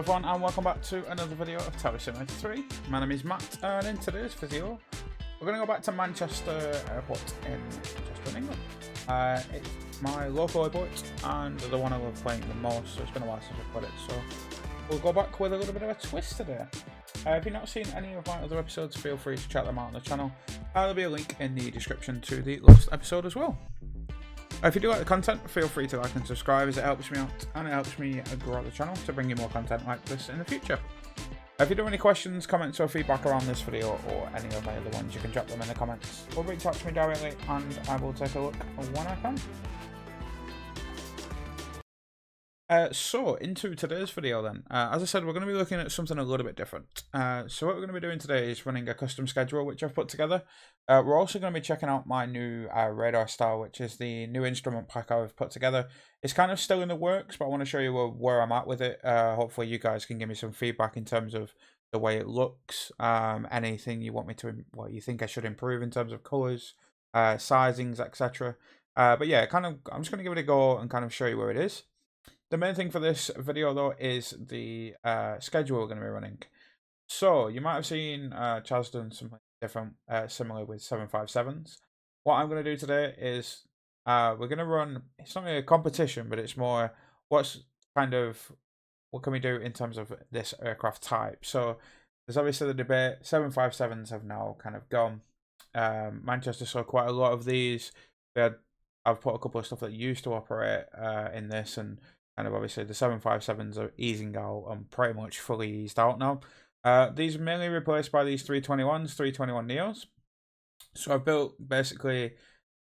everyone, and welcome back to another video of Tower Simulator 3. My name is Matt, and in today's video, we're going to go back to Manchester Airport in Manchester, England. It's my local airport, and the one I love playing the most, so it's been a while since I've played it, so we'll go back with a little bit of a twist today. If you've not seen any of my other episodes, feel free to check them out on the channel. There'll be a link in the description to the last episode as well. If you do like the content, feel free to like and subscribe as it helps me out and it helps me grow the channel to bring you more content like this in the future. If you do have any questions, comments or feedback around this video or any of my other ones, you can drop them in the comments or reach out to me directly and I will take a look when I can. So into today's video then, as I said, we're going to be looking at something a little bit different. So what we're going to be doing today is running a custom schedule which I've put together. We're also going to be checking out my new radar style, which is the new instrument pack I've put together. It's kind of still in the works, but I want to show you where I'm at with it. Hopefully you guys can give me some feedback in terms of the way it looks, anything you want me to, what you think I should improve in terms of colours, sizings, etc. But yeah, I'm just going to give it a go and kind of show you where it is. The main thing for this video though is the schedule we're going to be running. So you might have seen Chaz done something different, similar with 757s. What I'm going to do today is we're going to run, it's not really a competition, but it's more what can we do in terms of this aircraft type. So there's obviously the debate, 757s have now kind of gone. Manchester saw quite a lot of these. I've put a couple of stuff that used to operate in this, and kind of obviously the 757s are easing out and pretty much fully eased out now. These are mainly replaced by these 321s, 321 Neos. So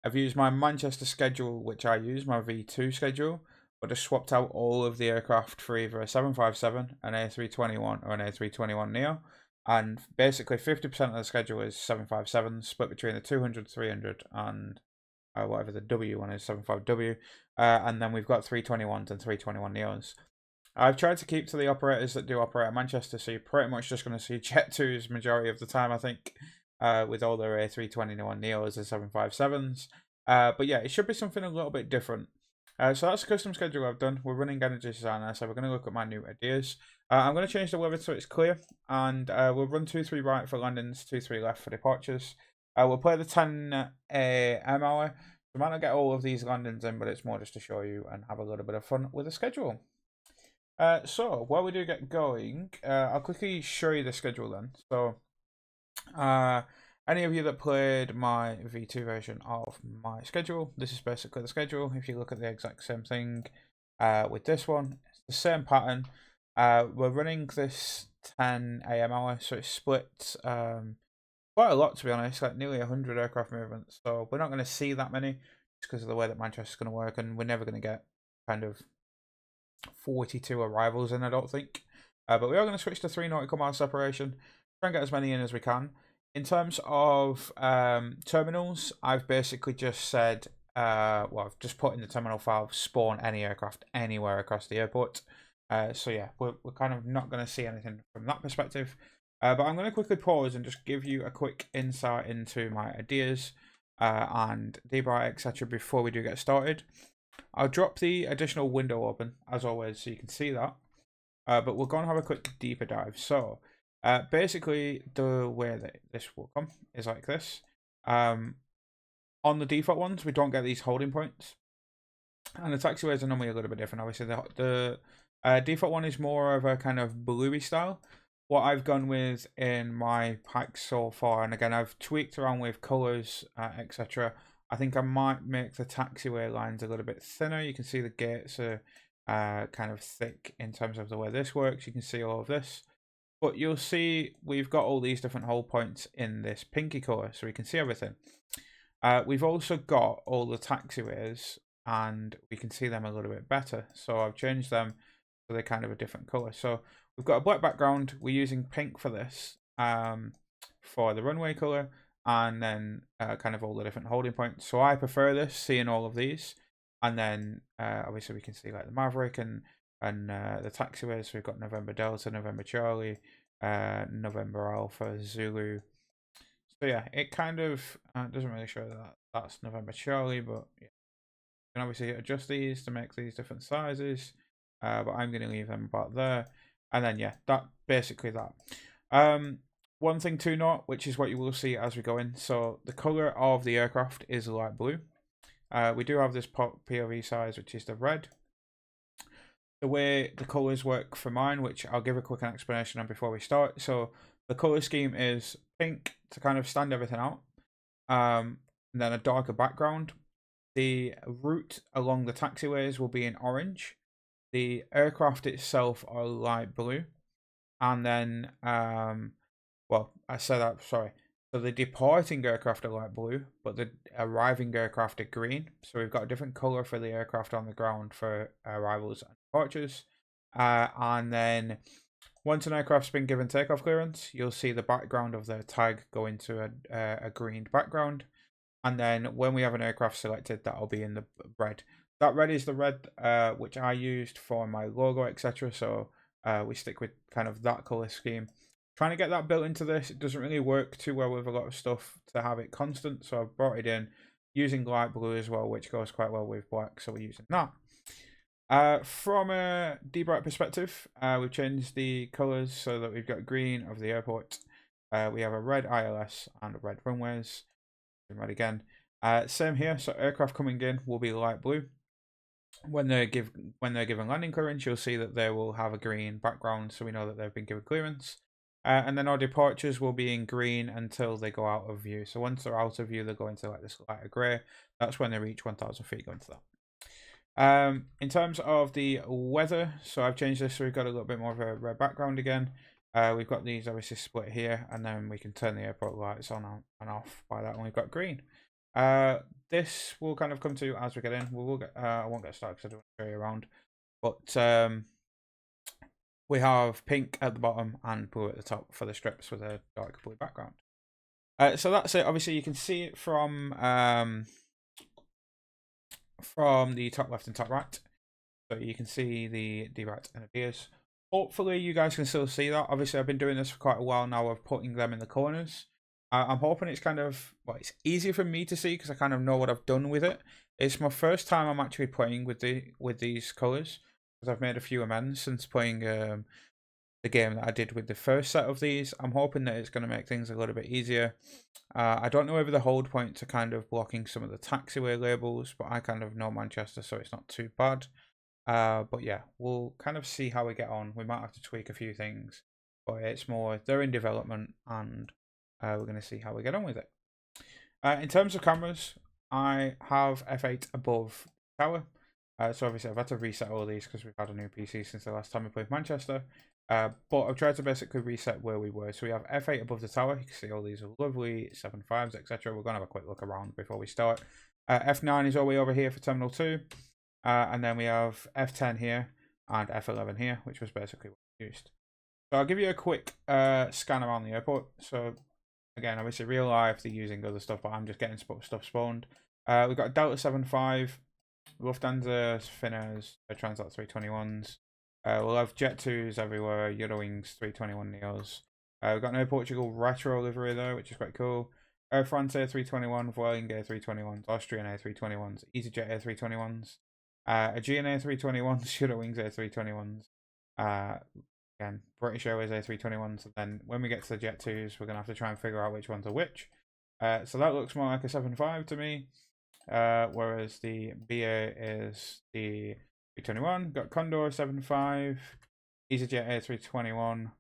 I've used my Manchester schedule, which I use, my V2 schedule, but just swapped out all of the aircraft for either a 757, an A321 or an A321 Neo. And basically 50% of the schedule is 757s, split between the 200, 300 and whatever the W one is, 75W, and then we've got 321s and 321 Neos. I've tried to keep to the operators that do operate at Manchester, so you're pretty much just going to see Jet 2s majority of the time, I think, with all their A321 Neos and 757s. But yeah, it should be something a little bit different. So that's the custom schedule I've done. We're running Energy Designer, so we're going to look at my new ideas. I'm going to change the weather so it's clear, and we'll run 2-3 right for landings, 2-3 left for departures. We'll play the 10 AM hour. We might not get all of these landings in, but it's more just to show you and have a little bit of fun with the schedule. So while we do get going, I'll quickly show you the schedule then. So any of you that played my V2 version of my schedule, this is basically the schedule. If you look at the exact same thing with this one, it's the same pattern. We're running this 10 AM hour, so it's split quite a lot, to be honest, like nearly 100 aircraft movements. So we're not going to see that many just because of the way that Manchester's going to work, and we're never going to get kind of 42 arrivals in, I don't think. But we are going to switch to 3 nautical mile separation, try and get as many in as we can. In terms of terminals, I've basically just said, I've just put in the terminal file, spawn any aircraft anywhere across the airport. So yeah, we're kind of not going to see anything from that perspective. But I'm going to quickly pause and just give you a quick insight into my ideas and debright, etc. before we do get started. I'll drop the additional window open, as always, so you can see that. But we'll go and have a quick deeper dive. So, basically, the way that this will come is like this. On the default ones, we don't get these holding points. And the taxiways are normally a little bit different. Obviously, the default one is more of a kind of bluey style. What I've gone with in my pack so far, and again, I've tweaked around with colours, etc. I think I might make the taxiway lines a little bit thinner. You can see the gates are kind of thick in terms of the way this works. You can see all of this. But you'll see we've got all these different hold points in this pinky colour, so we can see everything. We've also got all the taxiways, and we can see them a little bit better. So I've changed them so they're kind of a different colour. So we've got a black background. We're using pink for this, for the runway colour, and then kind of all the different holding points. So I prefer this, seeing all of these, and then obviously we can see like the Maverick and the taxiways. So we've got November Delta, November Charlie, November Alpha, Zulu. So yeah, it kind of doesn't really show that that's November Charlie, but yeah, you can obviously adjust these to make these different sizes. But I'm going to leave them about there. And then yeah, that basically that. One thing to note, which is what you will see as we go in. So the color of the aircraft is light blue. We do have this POV size, which is the red. The way the colors work for mine, which I'll give a quick explanation on before we start. So the color scheme is pink to kind of stand everything out. And then a darker background. The route along the taxiways will be in orange. The aircraft itself are light blue. And then well, I said that, sorry. So the departing aircraft are light blue, but the arriving aircraft are green. So we've got a different color for the aircraft on the ground for arrivals and departures. And then once an aircraft's been given takeoff clearance, you'll see the background of the tag go into a green background. And then when we have an aircraft selected, that'll be in the red. That red is the red which I used for my logo, etc. So we stick with kind of that color scheme. Trying to get that built into this, it doesn't really work too well with a lot of stuff to have it constant. So I've brought it in using light blue as well, which goes quite well with black. So we're using that. From a debright perspective, we've changed the colors so that we've got green of the airport. We have a red ILS and red runways. Red again. Same here. So aircraft coming in will be light blue. When they're given landing clearance, you'll see that they will have a green background, so we know that they've been given clearance. And then our departures will be in green until they go out of view. So once they're out of view, they'll go into like this lighter grey. That's when they reach 1,000 feet, go into that. In terms of the weather, so I've changed this so we've got a little bit more of a red background again. We've got these obviously split here, and then we can turn the airport lights on and off by that, and we've got green. This will kind of come to as we get in. We will get, I won't get started because I don't want to show you around, but we have pink at the bottom and blue at the top for the strips with a dark blue background. So that's it. Obviously, you can see it from the top left and top right. So you can see the right and ideas. Hopefully, you guys can still see that. Obviously, I've been doing this for quite a while now of putting them in the corners. I'm hoping it's kind of, well, it's easier for me to see because I kind of know what I've done with it. It's my first time I'm actually playing with these colors because I've made a few amends since playing the game that I did with the first set of these. I'm hoping that it's going to make things a little bit easier. I don't know whether the hold points are kind of blocking some of the taxiway labels, but I kind of know Manchester, so it's not too bad. But yeah, we'll kind of see how we get on. We might have to tweak a few things, but it's more, they're in development, and we're going to see how we get on with it. In terms of cameras, I have F8 above tower. So obviously I've had to reset all of these because we've had a new PC since the last time we played Manchester. But I've tried to basically reset where we were. So we have F8 above the tower. You can see all these are lovely 7.5s, etc. We're going to have a quick look around before we start. F9 is all the way over here for Terminal 2. And then we have F10 here and F11 here, which was basically what we used. So I'll give you a quick scan around the airport. So again, obviously real life, they're using other stuff, but I'm just getting stuff spawned. We've got Delta 7.5, Lufthansa, Finners, Transat 321s. We'll have Jet 2s everywhere, Eurowings 321 Neos. We've got an Air Portugal retro livery there, which is quite cool. Air France A321, Vueling A321s, Austrian A321s, EasyJet A321s. Aegean A321s, Eurowings A321s, again, British Airways A321s, and then when we get to the Jet 2s, we're going to have to try and figure out which ones are which. So that looks more like a 7.5 to me, whereas the BA is the 321, got Condor 7.5, EasyJet A321,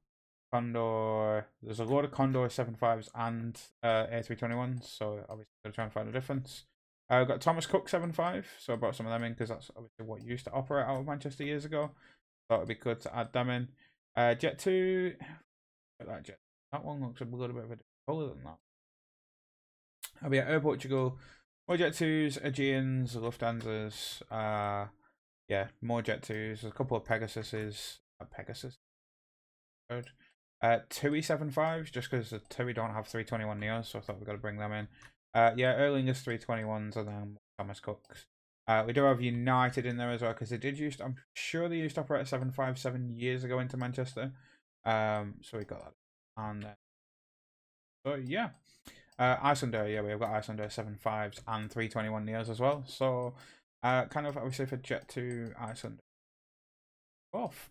Condor, there's a lot of Condor 7.5s and A321s, so obviously got to try and find a difference. I've got Thomas Cook 7.5, so I brought some of them in because that's obviously what used to operate out of Manchester years ago. Thought it'd be good to add them in. Jet 2, that one looks a little bit of a different colour than that. I'll be at Air Portugal, more Jet 2s, Aegeans, Lufthansas, yeah, more Jet 2s, a couple of Pegasuses, TUI 7.5s, just because the TUI don't have 321 Neos, so I thought we've got to bring them in. Yeah, Erlinger's 321s and then Thomas Cook's. We do have United in there as well because they did use. I'm sure they used to operate a 757 years ago into Manchester. So we got that. And so yeah, Icelander. Yeah, we've got Icelander 7.5s and 321 Neos as well. So kind of obviously for Jet 2 Iceland off.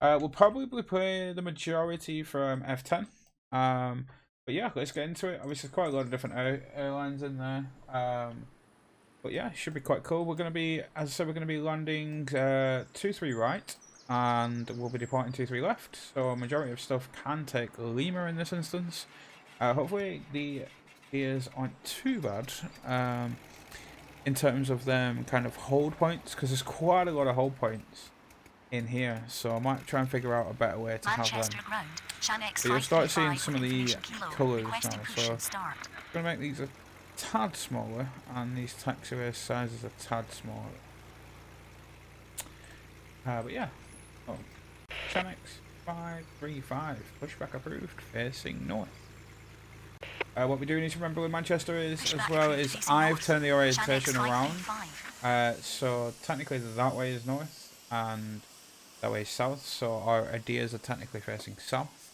We'll probably play the majority from F10. But yeah, let's get into it. Obviously, there's quite a lot of different airlines in there. But yeah, it should be quite cool. We're going to be, as I said, we're going to be landing 23 right, and we'll be departing 23 left. So a majority of stuff can take Lima in this instance. Hopefully the gears aren't too bad in terms of them kind of hold points, because there's quite a lot of hold points in here, so I might try and figure out a better way to have them. But you'll start seeing some of the colours now, so I'm going to make these a tad smaller, and these taxiway sizes a tad smaller. But yeah, oh, Chanex 535, pushback approved, facing north. What we do need to remember with Manchester is, as well, is I've turned the orientation around, so technically that way is north, and that way is south, so our ideas are technically facing south.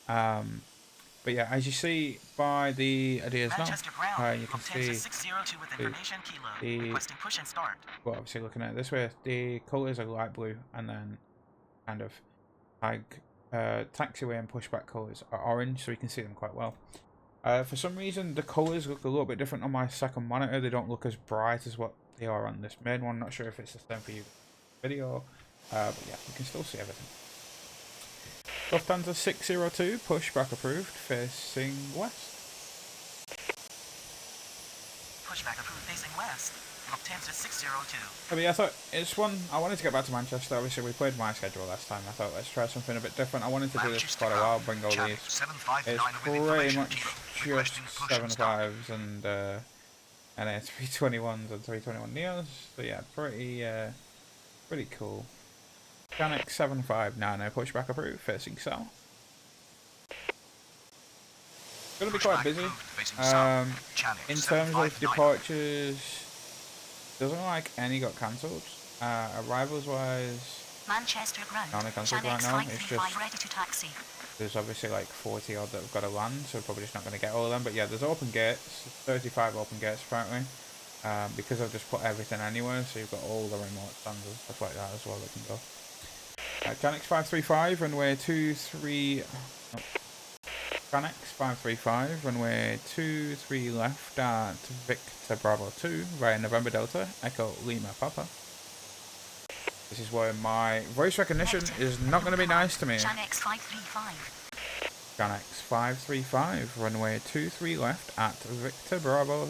But yeah, as you see by the ideas now, you can see well, obviously looking at it this way, the colours are light blue, and then kind of taxiway and pushback colours are orange, so you can see them quite well. For some reason, the colours look a little bit different on my second monitor. They don't look as bright as what they are on this main one. Not sure if it's the same for you video, but yeah, you can still see everything. Lufthansa 602, pushback approved, facing west. Pushback approved, facing west. Lufthansa 602. But yeah, I thought it's one. I wanted to get back to Manchester. Obviously, we played my schedule last time. I thought let's try something a bit different. I wanted to do this for quite a while, bring all these. It's pretty much just 7.5s and A321s and 321 Neos. So yeah, pretty cool. Chanex 759, pushback approved, facing south. It's going to be quite busy. In terms of departures, doesn't look like any got cancelled. Arrivals wise, Manchester ground. none are cancelled right now. It's just there's obviously like 40 odd that have got to land, so we're probably just not going to get all of them. But yeah, there's open gates, 35 open gates apparently. Because I've just put everything anywhere, so you've got all the remote stands and stuff like that as well that can go. Chanex 535, runway 23. Oh. Chanex 535, runway 23 left at Victor Bravo 2 via November Delta, Echo Lima Papa. This is where my voice recognition is not going to be nice to me. Chanex 535. Chanex 535, runway 23 left at Victor Bravo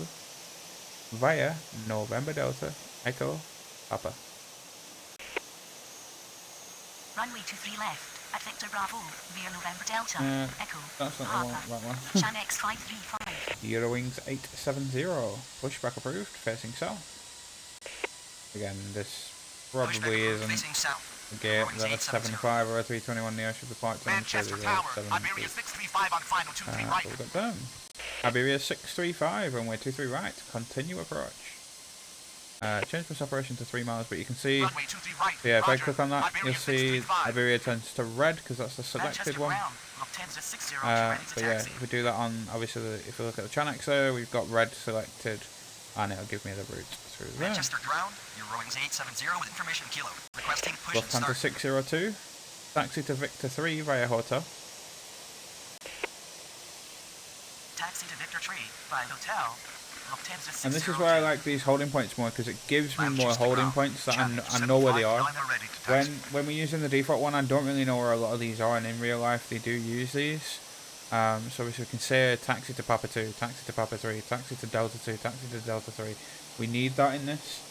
via November Delta, Echo Papa. Runway 23 left at Victor Bravo via November Delta, Echo That's not Papa. that one. Chanex 535. Eurowings 870, pushback approved, facing south. Again, this probably isn't a gate that a 75 or a 321 Neo should be parked in. Manchester Tower, Iberia 635 on final 23 right. We've got them. Iberia 635, runway 23 right, continue approach. Change bus operation to 3 miles, but you can see, Runway 23 right. so yeah, if I Roger. click on that, Iberia you'll see 635. Iberia turns to red because that's the selected Manchester one. ground. Lufthansa 602 ready to But yeah, taxi. if we do that on, obviously, if we look at the Chanex there, we've got red selected, and it'll give me the route through there. Manchester ground. Eurowings 870 with information kilo. Requesting push and Lufthansa start. 602, taxi to Victor 3 via hotel. Taxi to Victor 3 by hotel. Lufthansa 602. And this is where I like these holding points more, because it gives me more holding points that I know where they are. When we're using the default one, I don't really know where a lot of these are, and in real life they do use these. So we can say taxi to Papa 2, taxi to Papa 3, taxi to Delta 2, taxi to Delta 3. We need that in this.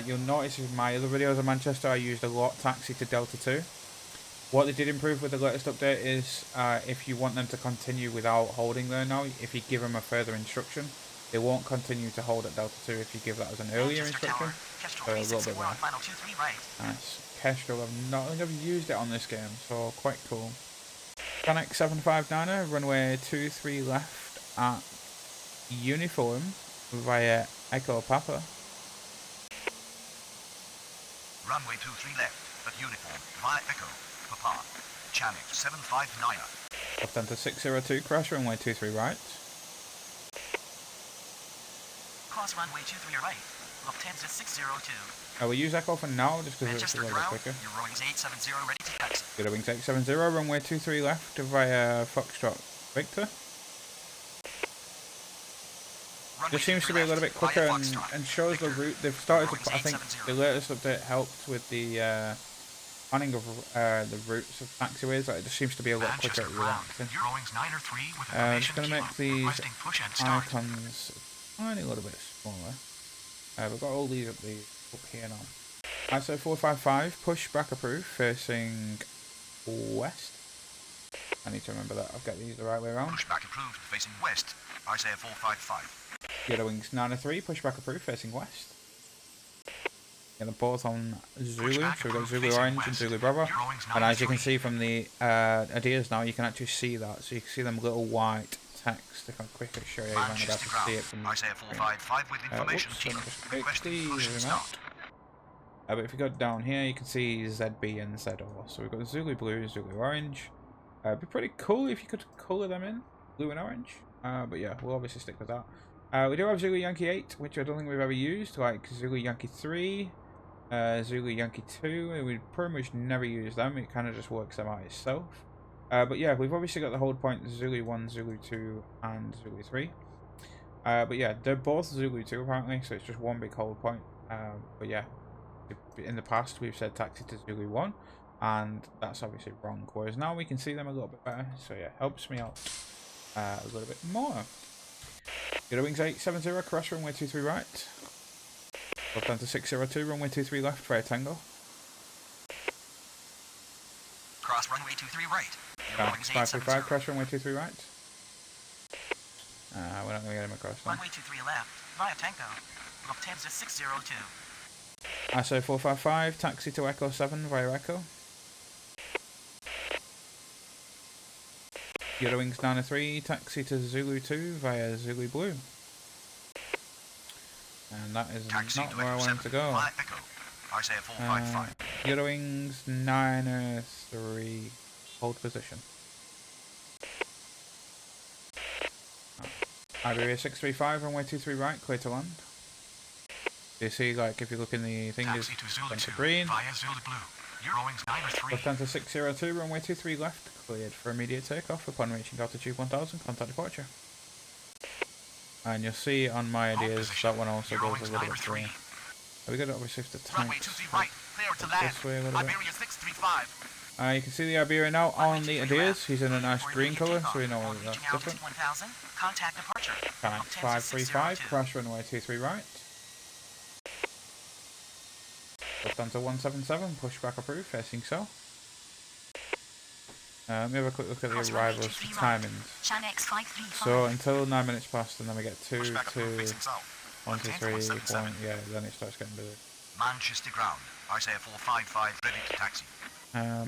You'll notice in my other videos of Manchester, I used a lot taxi to Delta 2. What they did improve with the latest update is if you want them to continue without holding there now, if you give them a further instruction, they won't continue to hold at Delta 2 if you give that as an earlier instruction. So a little bit there. Nice. Kestrel, I've used it on this game, so quite cool. Chanex 759er, runway 23 left at Uniform via Echo Papa. Runway 23 left at Uniform via Echo Papa. Chanex 759er. Lufthansa 602, crash runway 23 right. Cross runway 23 right. Lufthansa 602. We'll use Echo for now, just because it's a Manchester little bit ground. quicker. Your Wings 870 ready to taxi. Good Wings 870, runway 23 left via Foxtrot Victor. Just seems to be a little bit quicker and shows the route. They've started to, I think the latest update helped with the planning of the routes of taxiways. Like, it just seems to be a lot quicker at reacting. I'm just going to make these icons a tiny little bit smaller. We've got all these up here now. ISO 455, push back approved, facing west. I need to remember that. I've got these the right way around. Push back approved, facing west. ISO 455. Yellow Wings 903, push back approved, facing west. Get them both on Zulu, so we've got Zulu Orange and Zulu Bravo. And as you can see from the ideas now, you can actually see that. So you can see them little white text. If I quickly show you, you might be able to see it from the screen. But if you go down here, you can see ZB and ZO. So we've got Zulu Blue, Zulu Orange. It'd be pretty cool if you could colour them in, blue and orange. But yeah, we'll obviously stick with that. We do have Zulu Yankee 8, which I don't think we've ever used, like Zulu Yankee 3, Zulu Yankee 2, we pretty much never use them, it kind of just works them out itself. But yeah, we've obviously got the hold point Zulu 1, Zulu 2, and Zulu 3. But yeah, they're both Zulu 2 apparently, so it's just one big hold point. But yeah, in the past we've said taxi to Zulu 1, and that's obviously wrong, whereas now we can see them a little bit better, so yeah, helps me out a little bit more. Yellow Wings 870, cross runway 23 right. Lufthansa 602, runway 23 left, via Tango. Cross runway 23 right. 535, cross runway 23 right. We're not going to get him across now. Runway 23 left, via Tango. Lufthansa 602. ISO 455, taxi to Echo 7 via Echo. Yellow Wings 903, taxi to Zulu 2 via Zulu Blue. And that is taxi not where I wanted to go. Yellow Wings 903, hold position. Iberia 635, runway 23 right, clear to land. You see, like, if you look in the thing, is center green. Lufthansa 602, runway 23 left, cleared for immediate takeoff upon reaching altitude 1000, contact departure. And you'll see on my ideas that one also goes a little bit green. We got to obviously have to tank this way a little bit. You can see the Iberia now on the ideas. He's in a nice green colour, so we know that's different. Connect 535, crash runway 23 right. Lufthansa 177, push back approved, facing south. Let me have a quick look at the arrivals for timings. So until 9 minutes past, and then we get 2 to 1 to 3, 1, yeah, then it starts getting busy. Manchester ground, ISO 455 ready to taxi.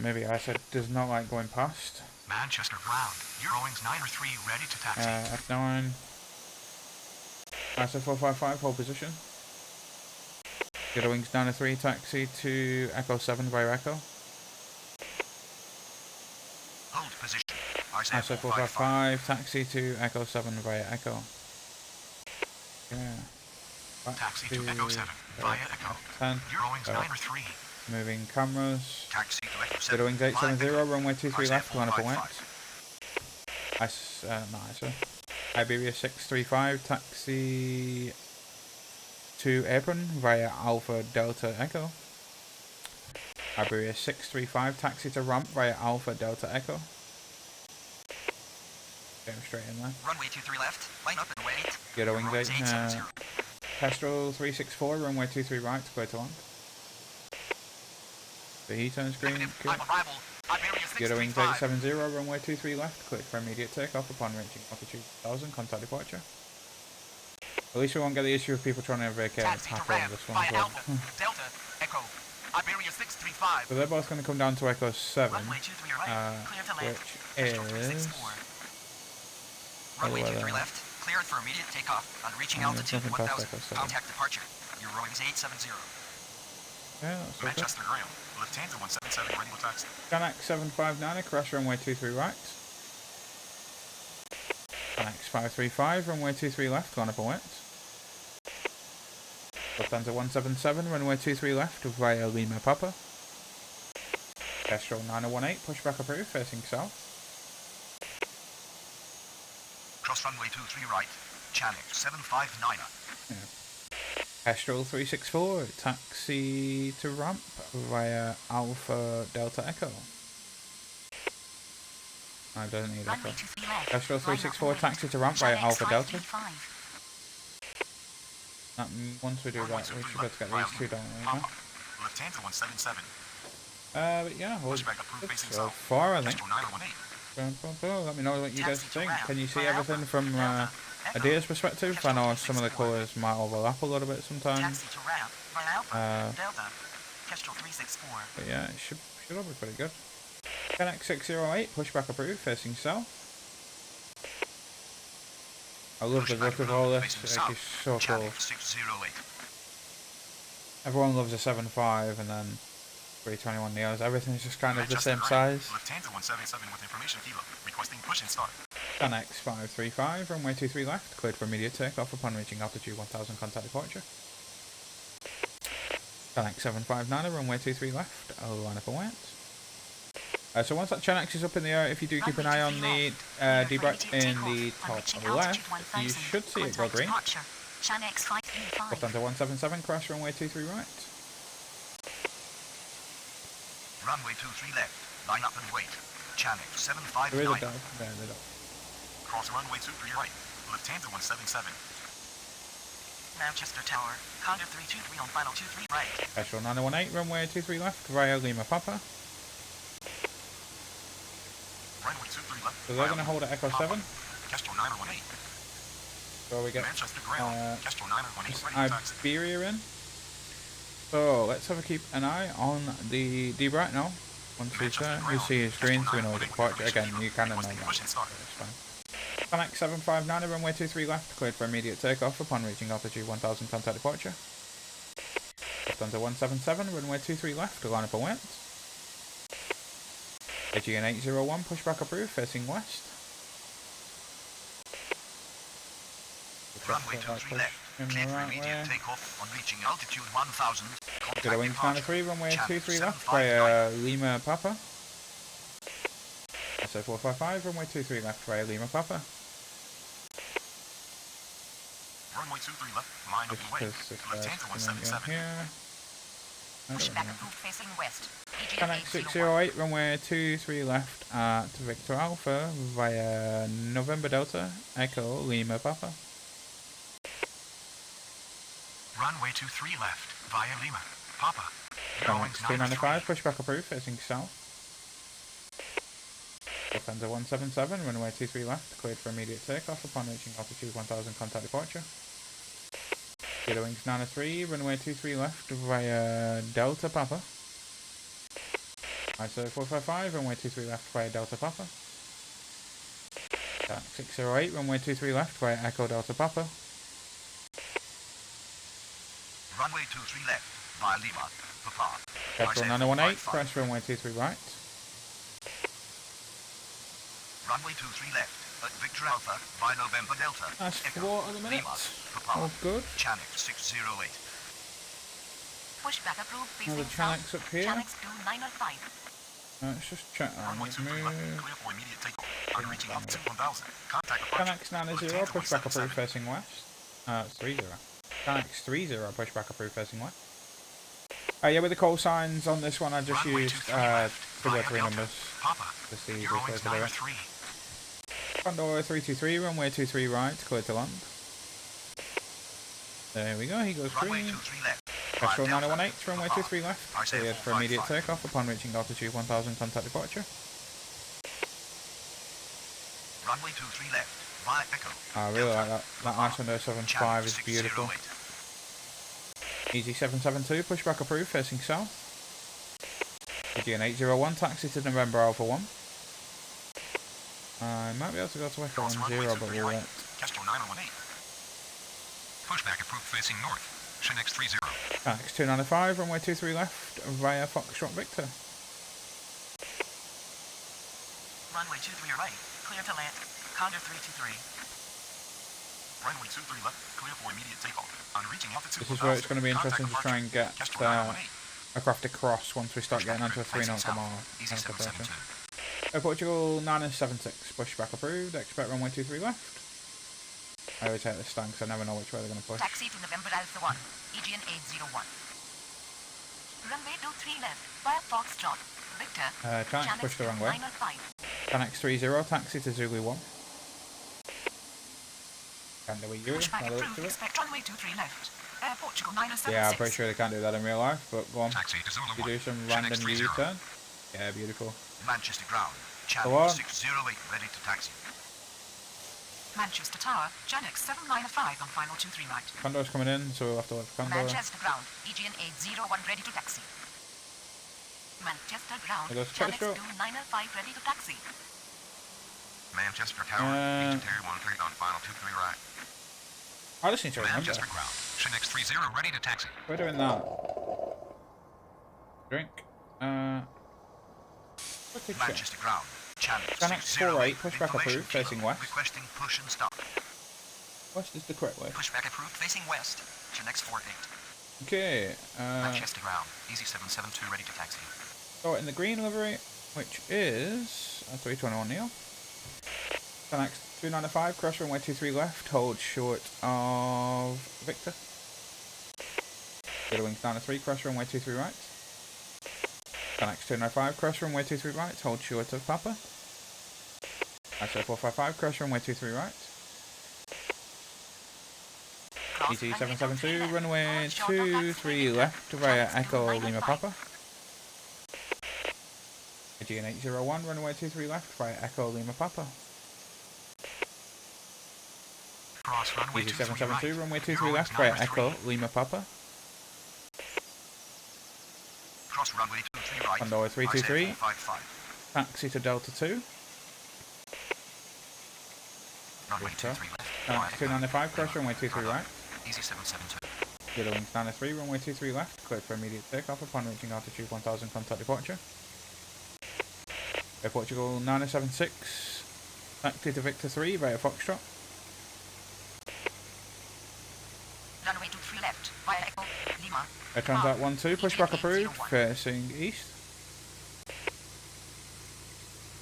Maybe I said does not like going past. Manchester ground, Eurowings 903 ready to taxi. F9. ISO 455, hold position. Eurowings 903, taxi to Echo 7 via Echo. Hold position. ISO 455, taxi to Echo 7 via Echo. Yeah. Back taxi to Echo 7 via Echo. 10. Eurowings 903. Moving cameras. Taxi to Echo 7. Eurowings 870, runway 23 left, line up and went. No, ISO. Iberia 635, taxi to apron via Alpha Delta Echo. Iberia 635, taxi to ramp via Alpha Delta Echo. Get him straight in there. Runway 23 left, line up and wait. Yellow Wings 8. Kestrel 364, runway 23 right, clear to land. The heat turns green. Yellow Wings 870, runway 23 left, click for immediate takeoff upon reaching altitude 1000, contact departure. At least we won't get the issue of people trying to vacate halfway this one. Delta, Echo, Iberia 635. So they're both going to come down to Echo 7, Runway 23 right, clear to land. which is... Runway 23 left, cleared for immediate takeoff on reaching altitude 1000, contact departure. Eurowings 870. Yeah, that's okay. Manchester ground, Lufthansa 177 ready to taxi. Canac 759, crash runway 23 right. Canac 535, runway 23 left, line up and went. Lufthansa 177, runway 23 left via Lima Papa. Kestrel 9018, pushback approved, facing south. Cross runway 23 right, channel 759. Yeah. Kestrel 364, taxi to ramp via Alpha Delta Echo. I don't need Echo. Kestrel 364, taxi to ramp via Alpha Delta. Once we do that, we should be able to get these two done, you know? Lufthansa 177. But yeah, well, so far I think. Let me know what you guys think. Can you see everything from a deer's perspective? I know some of the colours might overlap a little bit sometimes. But yeah, it should all be pretty good. 10x608, pushback approved, facing south. I love the look of all this, it's so cool. Everyone loves a 7.5 and then 321 Neos, everything's just kind of the same size. 10x535, runway 23 left, cleared for immediate takeoff upon reaching altitude 1000, contact departure. 10x759, runway 23 left, line up and wait. So once that Chenex is up in the air, if you do keep an eye on the debright in the top left, you should see it go green. Lufthansa 177, crash runway 23 right. Runway 23 left, line up and wait. Channel 759. There is a dive. There, they don't. Cross runway 23 right, Lufthansa 177. Manchester Tower, Condor 323 on final 23 right. Kestrel 9018, runway 23 left, via Lima Papa. Runway 23 left. So they're going to hold at Echo 7. Kestrel 918. So we get Manchester ground, Kestrel 918. Iberia in. So let's have a keep an eye on the debright now. Once he's there, you see his green, so we know the departure. Again, you kind of know that. It's fine. Connect 759, runway 23 left, cleared for immediate takeoff upon reaching altitude 1000, contact departure. Lufthansa 177, runway 23 left, line up and wait. AGN 801, pushback approved, facing west. Runway 23 left, cleared for immediate takeoff on reaching altitude 1000. Contact wings 93, runway 23 left, via Lima Papa. So 455, runway 23 left, via Lima Papa. Runway 23 left, line up and wait. Lufthansa 177. Here. Pushback approved, facing west. Connect 608, runway 23 left at Victor Alpha via November Delta, Echo Lima Papa. Runway 23 left, via Lima, Papa. Connect 295, pushback approved, facing south. Lufthansa 177, runway 23 left, cleared for immediate takeoff upon reaching altitude 1000, contact departure. Zero wings 93, runway 23 left via Delta Papa. ISO 455, runway 23 left via Delta Papa. 608, runway 23 left via Echo Delta Papa. Runway 23 left, via Lima, Papa. Kestrel 9018, crash runway 23 right. Runway 23 left, at Victor Alpha, via November Delta. That's Echo, 4 at the minute. Lima, Papa. All good. Channel 608. Pushback approved, Another Chanex up here. Chanex 2905. Let's just check on Runway it. 23 left, clear for immediate takeoff. On reaching altitude 1000. Contact departure. Chanex 90, pushback approved facing west. 30. Chanex 30, pushback approved facing west. Yeah, with the call signs on this one, I just used the 3 numbers. Just the easiest way to do it. Condor 323, runway 23 right, cleared to land. There we go, he goes green. Kestrel 9018, runway 23 left, cleared for immediate takeoff upon reaching altitude 1000, contact departure. Runway 23 left, via Echo. I really like that. That Islander 75 is beautiful. EG772, pushback approved, facing south. AGN 801, taxi to November Alpha 1. I might be able to go to Echo 10, but we'll wait. Kestrel 918. Pushback approved, facing north. Chanex 30. Tax 295, runway 23 left, via Foxtrot Victor. Runway 23 right, clear to land. Condor 323. Runway 23 left, clear for immediate takeoff. On reaching altitude, This is where it's going to be interesting to try and get a craft across once we start getting onto a 3 nautical mile. Portugal 976, pushback approved, expect runway 23 left. I always hate this stand because I never know which way they're going to push. Taxi to November Alpha 1, EGN 801. Runway 23 left, via Foxtrot, Victor, Chance push the wrong way. Canex 30, taxi to Zulu 1. Can do we do it? Expect runway 23 left. Portugal 976. Yeah, I'm pretty sure they can't do that in real life, but go on. Taxi to Zulu 1. You do some random U-turn. Yeah, beautiful. Manchester ground, channel 608, ready to taxi. Manchester Tower, Janex 795 on final 23 right. Condor's coming in, so we'll have to wait for Condor. Manchester ground, EGN 801 ready to taxi. Manchester ground, Janex 2905 ready to taxi. Manchester Tower, EGN 13 on final 23 right. I just need to remember. Manchester ground, Janex 30 ready to taxi. We're doing that. Drink. Manchester ground. Canex 48, pushback approved, facing west. Requesting push and stop. West is the correct way. Pushback approved, facing west. Canex 48. Okay. Manchester ground. Easy 772, ready to taxi. So in the green livery, which is A321 Neo. Canex 295, cross runway 23 left, hold short of Victor. Zero wings 93, cross runway 23 right. Canex 295, cross runway 23 right, hold short of Papa. ISO 455, cross runway 23 right. ET 772, runway 23 left via Echo Lima Papa. AGN 801, runway 23 left via Echo Lima Papa. ET 772, runway 23 left via Echo Lima Papa. Cross runway 23 right. Condor 323, taxi to Delta 2. Runway 23 left. Canex 295, cross runway 23 right. Easy 772. Zero wings 93, runway 23 left, cleared for immediate takeoff upon reaching altitude 1000, contact departure. Air Portugal 976, taxi to Victor 3 via Foxtrot. Runway 23 left, via Echo Lima. Air Transat 12, pushback approved, facing east.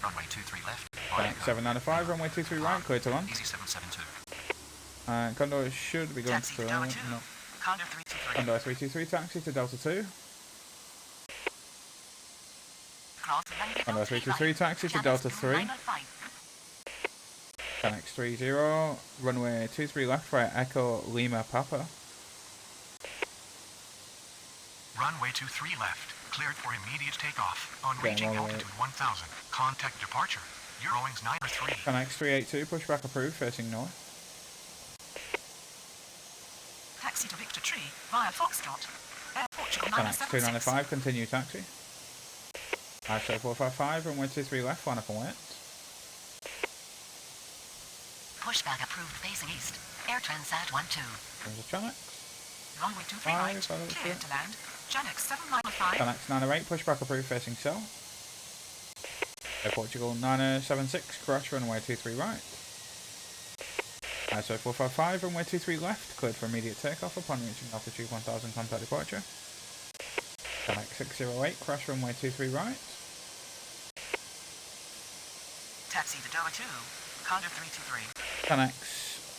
Runway 23 left. Canex 795, runway 23 right, clear to land. Easy 772. Condor should be going Taxi to to Delta 2. no. Condor 323. Condor 323, taxi to Delta 2. Cross runway Condor 323, taxi to Delta 3. Canex 30, runway 23 left via Echo Lima Papa. Runway 23 left. Cleared for immediate takeoff. On reaching altitude 1000. Contact departure. Eurowings 93. Canex 382, pushback approved, facing north. Taxi to Victor Tree via Foxtrot. Air Portugal Canex 976. 295, continue taxi. ISO 455, runway 23 left, line up and wait. Pushback approved, facing east. Air Transat 12. There's a Canex. Runway 23 right. Cleared to land. Canex 795. Canex 908, pushback approved, facing south. Air Portugal 976, crash runway 23 right. ISO 455, runway 23 left, cleared for immediate takeoff upon reaching altitude 1000, contact departure. Canex 608, crash runway 23 right. Taxi to Delta 2. Condor 323. Canex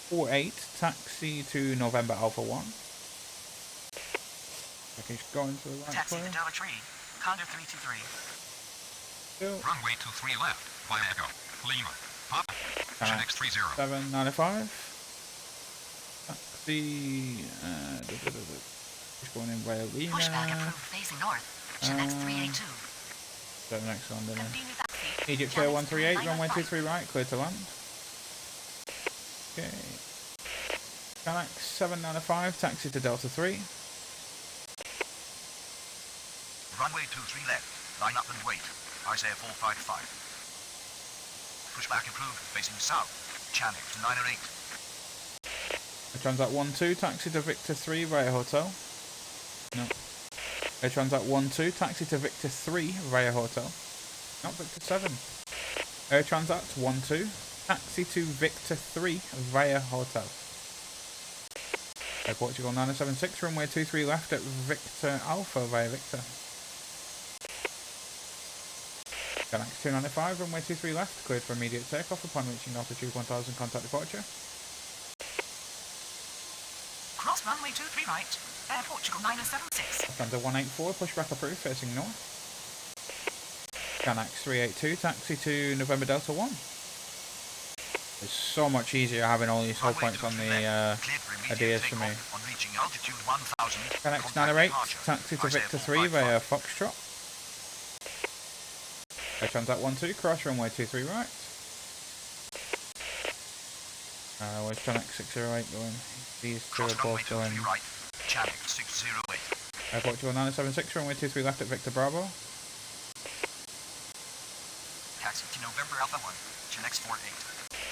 48, taxi to November Alpha 1. Okay, he's going to the right Taxi clear. to Delta 3. Condor 323. Still. Runway 23 left. Via Echo. Lima. Papa. Canex 30. 795. Taxi. Just going in via Lima. Pushback approved, facing north. Canex 382. So the next one, then. Continue taxi. Egypt Air 138, runway 23 right, clear to land. Okay. Canex 795, taxi to Delta 3. Runway 23 left. Line up and wait. Isaiah 455. Pushback approved, facing south. Canex 908. Transat 12, taxi to Victor 3 via hotel. No. Air Transat 12, taxi to Victor 3 via hotel. Not Victor 7. Air Transat 12, taxi to Victor 3 via hotel. Portugal 976, runway 23 left at Victor Alpha via Victor. Galaxy 295, runway 23 left, cleared for immediate takeoff upon reaching altitude 1000, contact departure. Cross runway 23 right, Air Portugal 976. Thunder 184, pushback approved, facing north. Ganax 382, taxi to November Delta 1. It's so much easier having all these hold points on the ideas for me. Ganax 908, taxi to Victor 3 via Foxtrot. Air Transat 12, cross runway 23 right. Where's Ganax 608 going? These two are both going. Air Portugal 976, runway 23 left at Victor Bravo. Taxi to November Alpha 1, Ganax 48.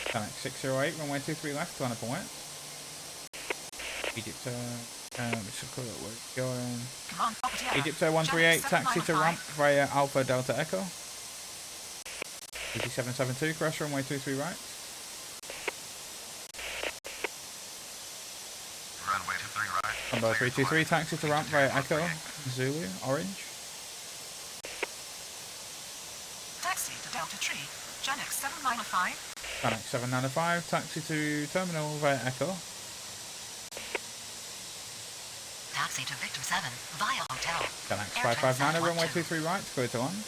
Ganax 608, runway 23 left, line up and wet. Egypt, let's look at where it's going. Egypt 138, taxi to ramp via Alpha Delta Echo. EG772, cross runway 23 right. Runway 23 right. Number 323, taxi to ramp via Echo, Zulu, Orange. Taxi to Delta Tree, Ganax 7905. Ganax 795, taxi to terminal via Echo. Taxi to Victor 7 via hotel. Ganax 559, runway 23 right, clear to land.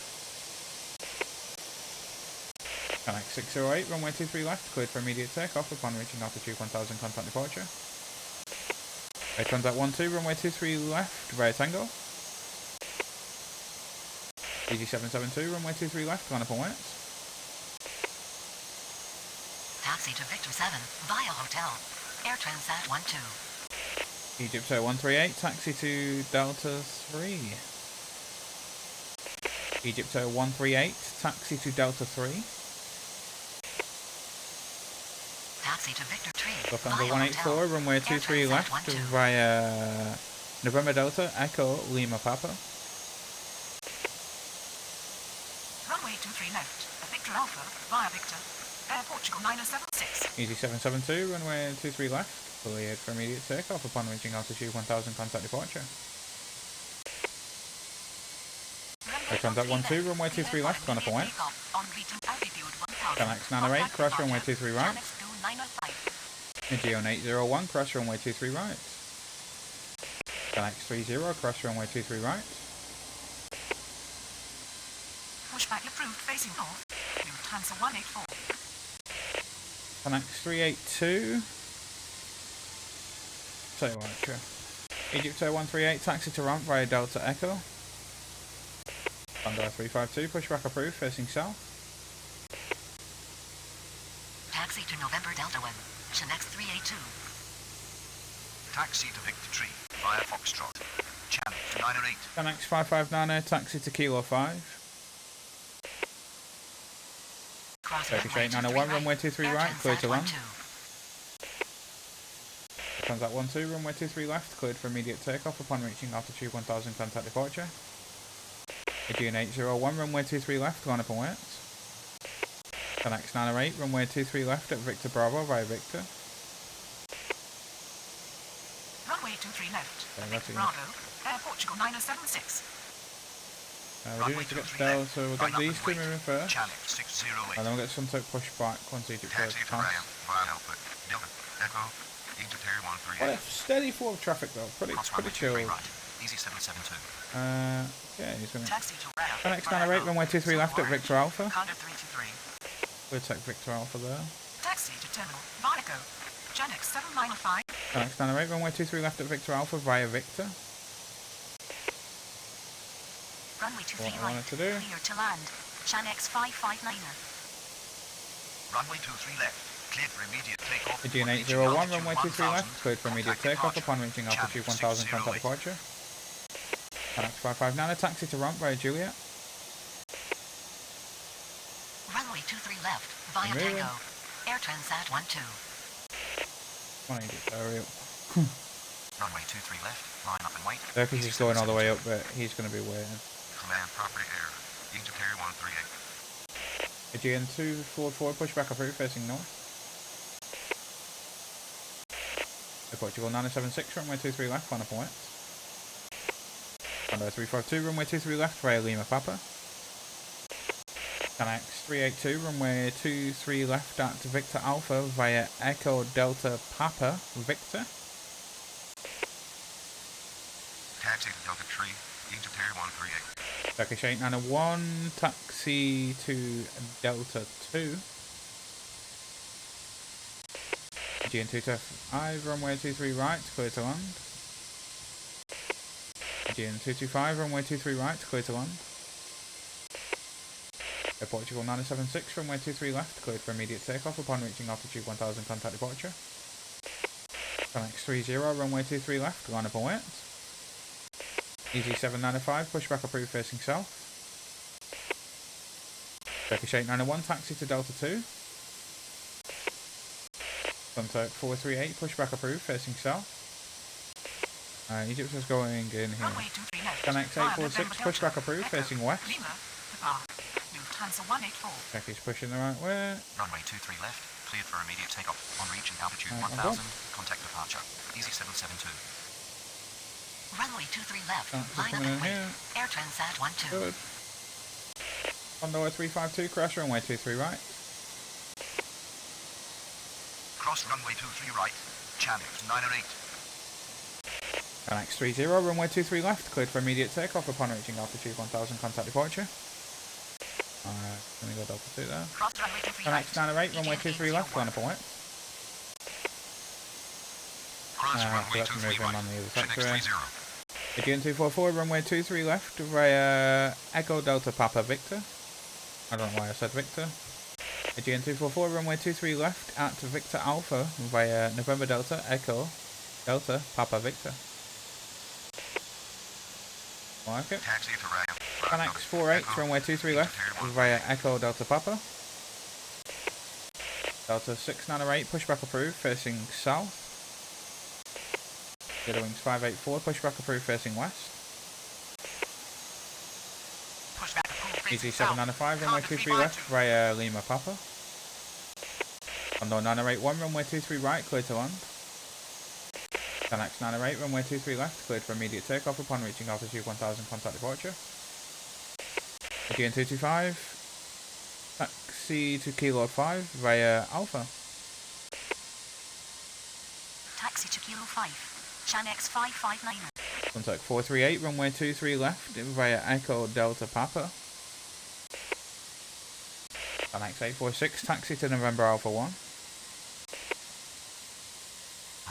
Ganax 608, runway 23 left, cleared for immediate takeoff upon reaching altitude 1000, contact departure. Air Transat 12, runway 23 left, via Tango. EG772, runway 23 left, line up and wet. Taxi to Victor 7 via hotel. Air Transat 12. Egypt 138, taxi to Delta 3. Egypt 138, taxi to Delta 3. Taxi to Victor 3. Lufthansa 184, runway 23 left via November Delta, Echo, Lima Papa. Runway 23 left, Victor Alpha via Victor. Air Portugal 976. EG772, runway 23 left, cleared for immediate takeoff upon reaching altitude 1000, contact departure. Air Transat 12, runway 23 left, line up and wet. Ganax 908, cross runway 23 right. Nigeon 801, cross runway 23 right. Ganax 30, cross runway 23 right. Pushback approved facing north. Lufthansa 184. Ganax 382. Tell you what, sure. Egypt 138, taxi to ramp via Delta Echo. Thunder 352, pushback approved, facing south. Taxi to November Delta 1, Ganax 382. Taxi to Victor 3 via Foxtrot. Channel 908. Ganax 559, taxi to Kilo 5. Turkish 891, runway 23 right, cleared to land. Transat 12, runway 23 left, cleared for immediate takeoff upon reaching altitude 1000, contact departure. Aegean 801, runway 23 left, line up and wait. Ganax 908, runway 23 left at Victor Bravo via Victor. Runway 23 left, Victor Bravo, Air Portugal 976. We do need to get to Delta, so we'll get these two moving first. Channel 608. And then we'll get some type push back once Egypt goes Taxi to past. Ram via Alpha Delta Echo. Egypt 138. Well, steady flow of traffic though, pretty chill. Easy 772. Yeah, he's gonna. Taxi to Ram. Ganax 908, runway 23 left at Victor Alpha. Condor 323. We'll take Victor Alpha there. Taxi to terminal Vigo. Ganax 7905. Ganax 908, runway 23 left at Victor Alpha via Victor. Runway 23 What I wanted right, to do. clear to land. Ganax 559. Runway 23 left. Cleared for immediate takeoff. Aegean 801, runway 23 left, cleared for immediate takeoff upon reaching altitude 1000, contact departure. Ganax 559, taxi to ramp via Juliet. Runway 23 left, via Moving. Tango. Air Transat 12. Come on, Egypt, hurry up. Runway 23 left. Line up and wait. Turkish is going all the way up, but he's going to be waiting. Command property air. Egypt 138. Aegean 244, push back approved, facing north. Portugal 976, runway 23 left, line up and wait. Condor 352, runway 23 left via Lima Papa. Canax 382, runway 23 left at Victor Alpha via Echo Delta Papa Victor. Taxi to Delta 3, Egypt Air 138. Turkish 891, taxi to Delta 2. GN225, runway 23 right, clear to land. GN225, runway 23 right, clear to land. Air Portugal 976, runway 23 left, cleared for immediate takeoff upon reaching altitude 1000, contact departure. Connect 30, runway 23 left, line up and wait. EG795, pushback approved facing south. Turkish 891, taxi to Delta 2. Contact 438, pushback approved facing south. Egypt is going in here. Runway 23 left. Connect 846, pushback approved facing west. Lima, Papa. Lufthansa 184. Turkish pushing the right way. Runway 23 left, cleared for immediate takeoff. On reaching altitude Right, 1000, contact departure. EG772. Runway 23 left. That's Line up coming in and wait. here. Air Transat 12. Good. Condor 352, crash runway 23 right. Cross runway 23 right, channels 908. Connect 30, runway 23 left, cleared for immediate takeoff upon reaching altitude 1000, contact departure. Let me go Delta 2 there. Cross runway 23 Connect right. 908, runway 23 left, line up and wait. Cross So runway that's 23 moving right, on the other Connect sector. 30. Again 244, runway 23 left via Echo Delta Papa Victor. I don't know why I said Victor. Aegean 244, runway 23 left at Victor Alpha via November Delta Echo Delta Papa Victor. Like it. Taxi to ramp. Canax 48, runway 23 left via Echo Delta Papa. Delta 698, pushback approved, facing south. Zero wings 584, pushback approved, facing west. Pushback approved. facing south. EG795, runway 23 left via Lima Papa. Condor 981, runway 23 right, cleared to land. Canax 908, runway 23 left, cleared for immediate takeoff upon reaching altitude 1000, contact departure. Aegean 225, taxi to Kilo 5 via Alpha. Taxi to Kilo 5. Chanex 559. Contact 438, runway 23 left via Echo Delta Papa. Canax 846, taxi to November Alpha 1.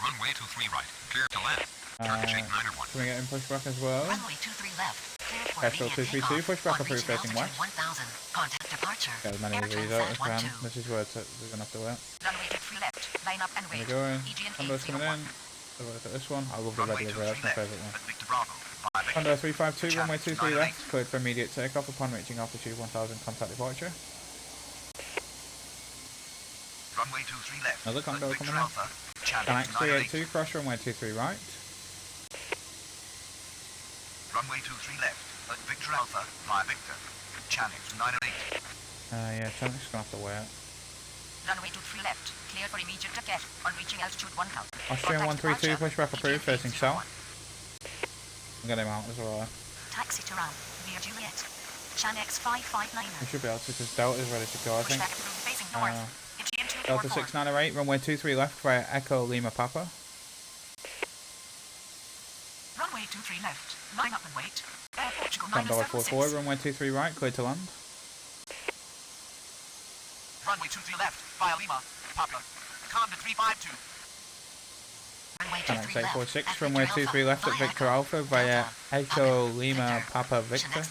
Runway 23 right, clear to land. Turkish 891. Can we get in pushback as well? Runway 23 left. Clear for Petrol immediate 232, takeoff. pushback On approved, reaching facing west. altitude 1000. Contact departure. Get as many Air of these out as Transat can. 12. This is where we're going to have to wait. Runway 23 left. Line up and There wait. we go. EGN Condor's coming in. 801. Have a look at this one. I love the red Runway livery, that's 23 my left, favourite one. at Victor Bravo. Via Victor. Condor 352, runway Channels 23 left, 908. cleared for immediate takeoff upon reaching altitude 1000, contact departure. Runway 23 left, Another at Condor Victor coming in. Alpha, channels Canax 908. 382, crash runway 23 right. Runway 23 left, at Victor Alpha, via Victor. Channels 908. Yeah, Canax is going to have to wait. Runway 23 left. Clear for immediate takeoff. On reaching altitude 1000. Austrian Contact 132, departure. pushback approved, EGN facing 801. south. I'm getting him out as well. Taxi to ramp via Juliet. Chanex 559. We should be able to, because Delta is ready to go, I think. Pushback approved facing north. Aegean Delta 244. 698, runway 23 left via Echo Lima Papa. Runway 23 left. Line up and wait. Air Portugal Condor 44, 976. runway 23 right, clear to land. Runway 23 left, via Lima, Papa. Condor 352. Runway Canax 23 left. 846, at runway Victor 23 left at via Victor Alpha via Delta, Echo Papa, Lima Victor. Papa Victor. Chanex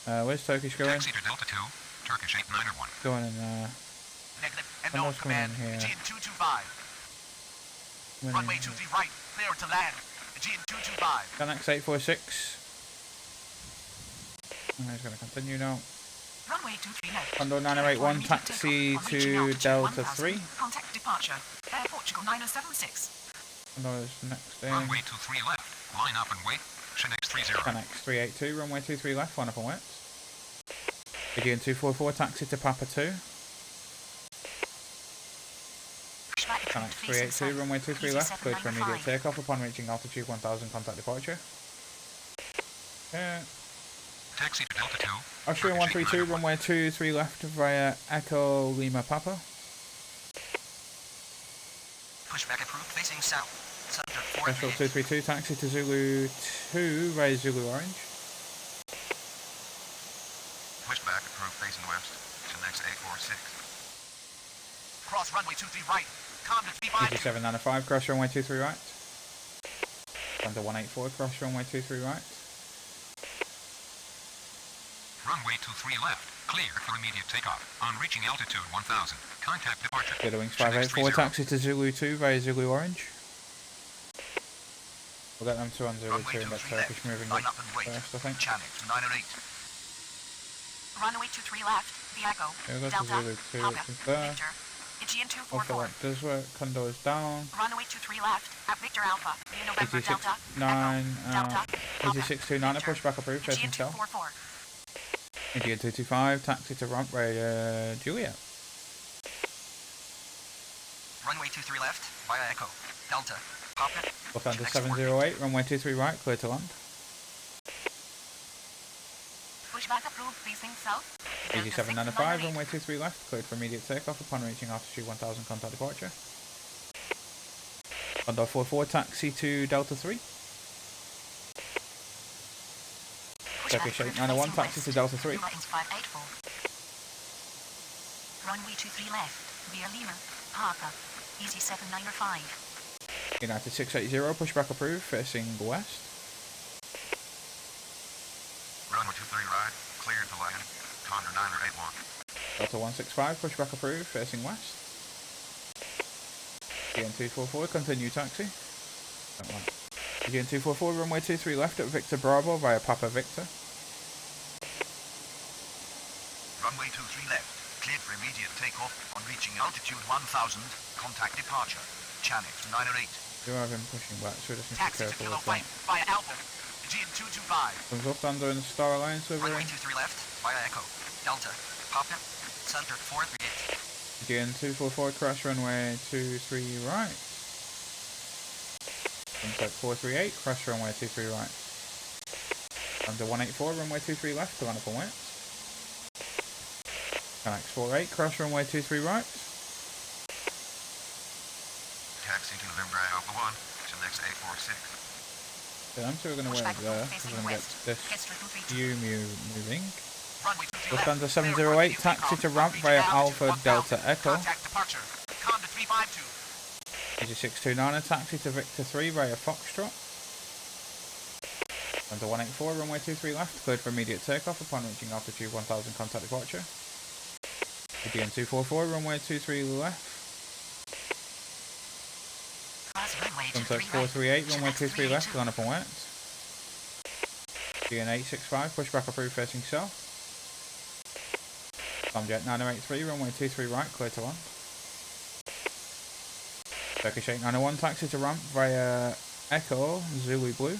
382. Where's Turkish going? Taxi to Delta 2, Turkish 891. Going in Negative, and Condor's nose coming in command, here. Aegean 225. Runway 23 right, clear to land. Aegean 225. Canax 846. He's going to continue now. Runway 23 left. Condor Clear 981, for taxi immediate takeoff. On to reaching altitude Delta 1000. 3. Contact departure. Air Portugal 9076. Condor's next in. Runway 23 left, line up and wait. Canax 30. Canax 382, runway 23 left, line up and wait. Aegean 244, taxi to Papa 2. Pushback approved. Connect Facing 382, south. runway 23 left, cleared for immediate EG795. takeoff upon reaching altitude 1000, contact departure. Taxi to Delta 2. Austrian Turkish 132, 891. runway 23 left via Echo Lima Papa. Pushback approved. Facing south. Center Special 438. 232, taxi to Zulu 2 via Zulu Orange. Pushback approved. Facing west. To next A46. Cross runway 23 right. Calm to 352. EG795, cross runway 23 right. Under 184, cross runway 23 right. Runway 23 left. Clear for immediate takeoff. On reaching altitude 1000. Contact departure. Clear wings Connect 584, 30. taxi to Zulu 2 via Zulu Orange. We'll get them two on Zulu Runway 2 and get 23 Turkish left. moving Line up up and wait. first, I think. Channel 908. Runway 23 left. Diego. Yeah, go to Delta. Zulu 2, Papa. which is there. Victor. Aegean Also 244. that does work, condos down. Runway 23 left. At Victor Alpha. Via November Delta. EG69, Delta. Papa. EG629, Victor. pushback approved, facing Aegean south. 244. Indian 225, taxi to ramp via Juliet. Runway 23 left. Via Echo. Delta. Papa. Lufthansa Next 708, runway 23 right, clear to land. Pushback approved. Facing south. Delta EG795, 698. runway 23 left, cleared for immediate takeoff upon reaching altitude 1000, contact departure. Condor 44, taxi to Delta 3. Turkish 891, taxi to Delta 3. Lines 584. Runway 23 left. Via Lima. Parker. Easy 795. United 680, pushback approved, facing west. Runway 23 right. Clear to land. Condor 981. Delta 165, pushback approved, facing west. EN244, continue taxi. EN244, runway 23 left at Victor Bravo via Papa Victor. Runway 23 left. Cleared for immediate takeoff. On reaching altitude 1000. Contact departure. Channel 908. Do have him pushing back, so we just need to be Taxi to careful Kilo with that. White via Alpha. Aegean 225. Comes Lufthansa in the Star Alliance over Runway here. 23 left. Via Echo. Delta. Papa. Center 438. EN244, crash runway 23 right. Contact 438, crash runway 23 right. Under 184, runway 23 left to line up and wait. Connect 48, crash runway 23 right. Taxi to November Alpha 1. To next A46. Yeah, so we're going to wait Pushback there, facing because we're going to west. get this History 232. moving. Runway 23 left. Lufthansa Clear for 708, immediate taxi takeoff. to ramp On via reaching Alpha altitude Delta 1000. Echo. Contact departure. Condor 352. EG629, taxi to Victor 3 via Foxtrot. Under 184, runway 23 left, cleared for immediate takeoff upon reaching altitude 1000, contact departure. EDN244, runway 23 left. Cross runway Contact 23 right. 438, runway 23 left, 382. line up and wait. DN865, pushback approved facing south. Comjet 983, runway 23 right, clear to land. Turkish 891, taxi to ramp via Echo, Zulu Blue.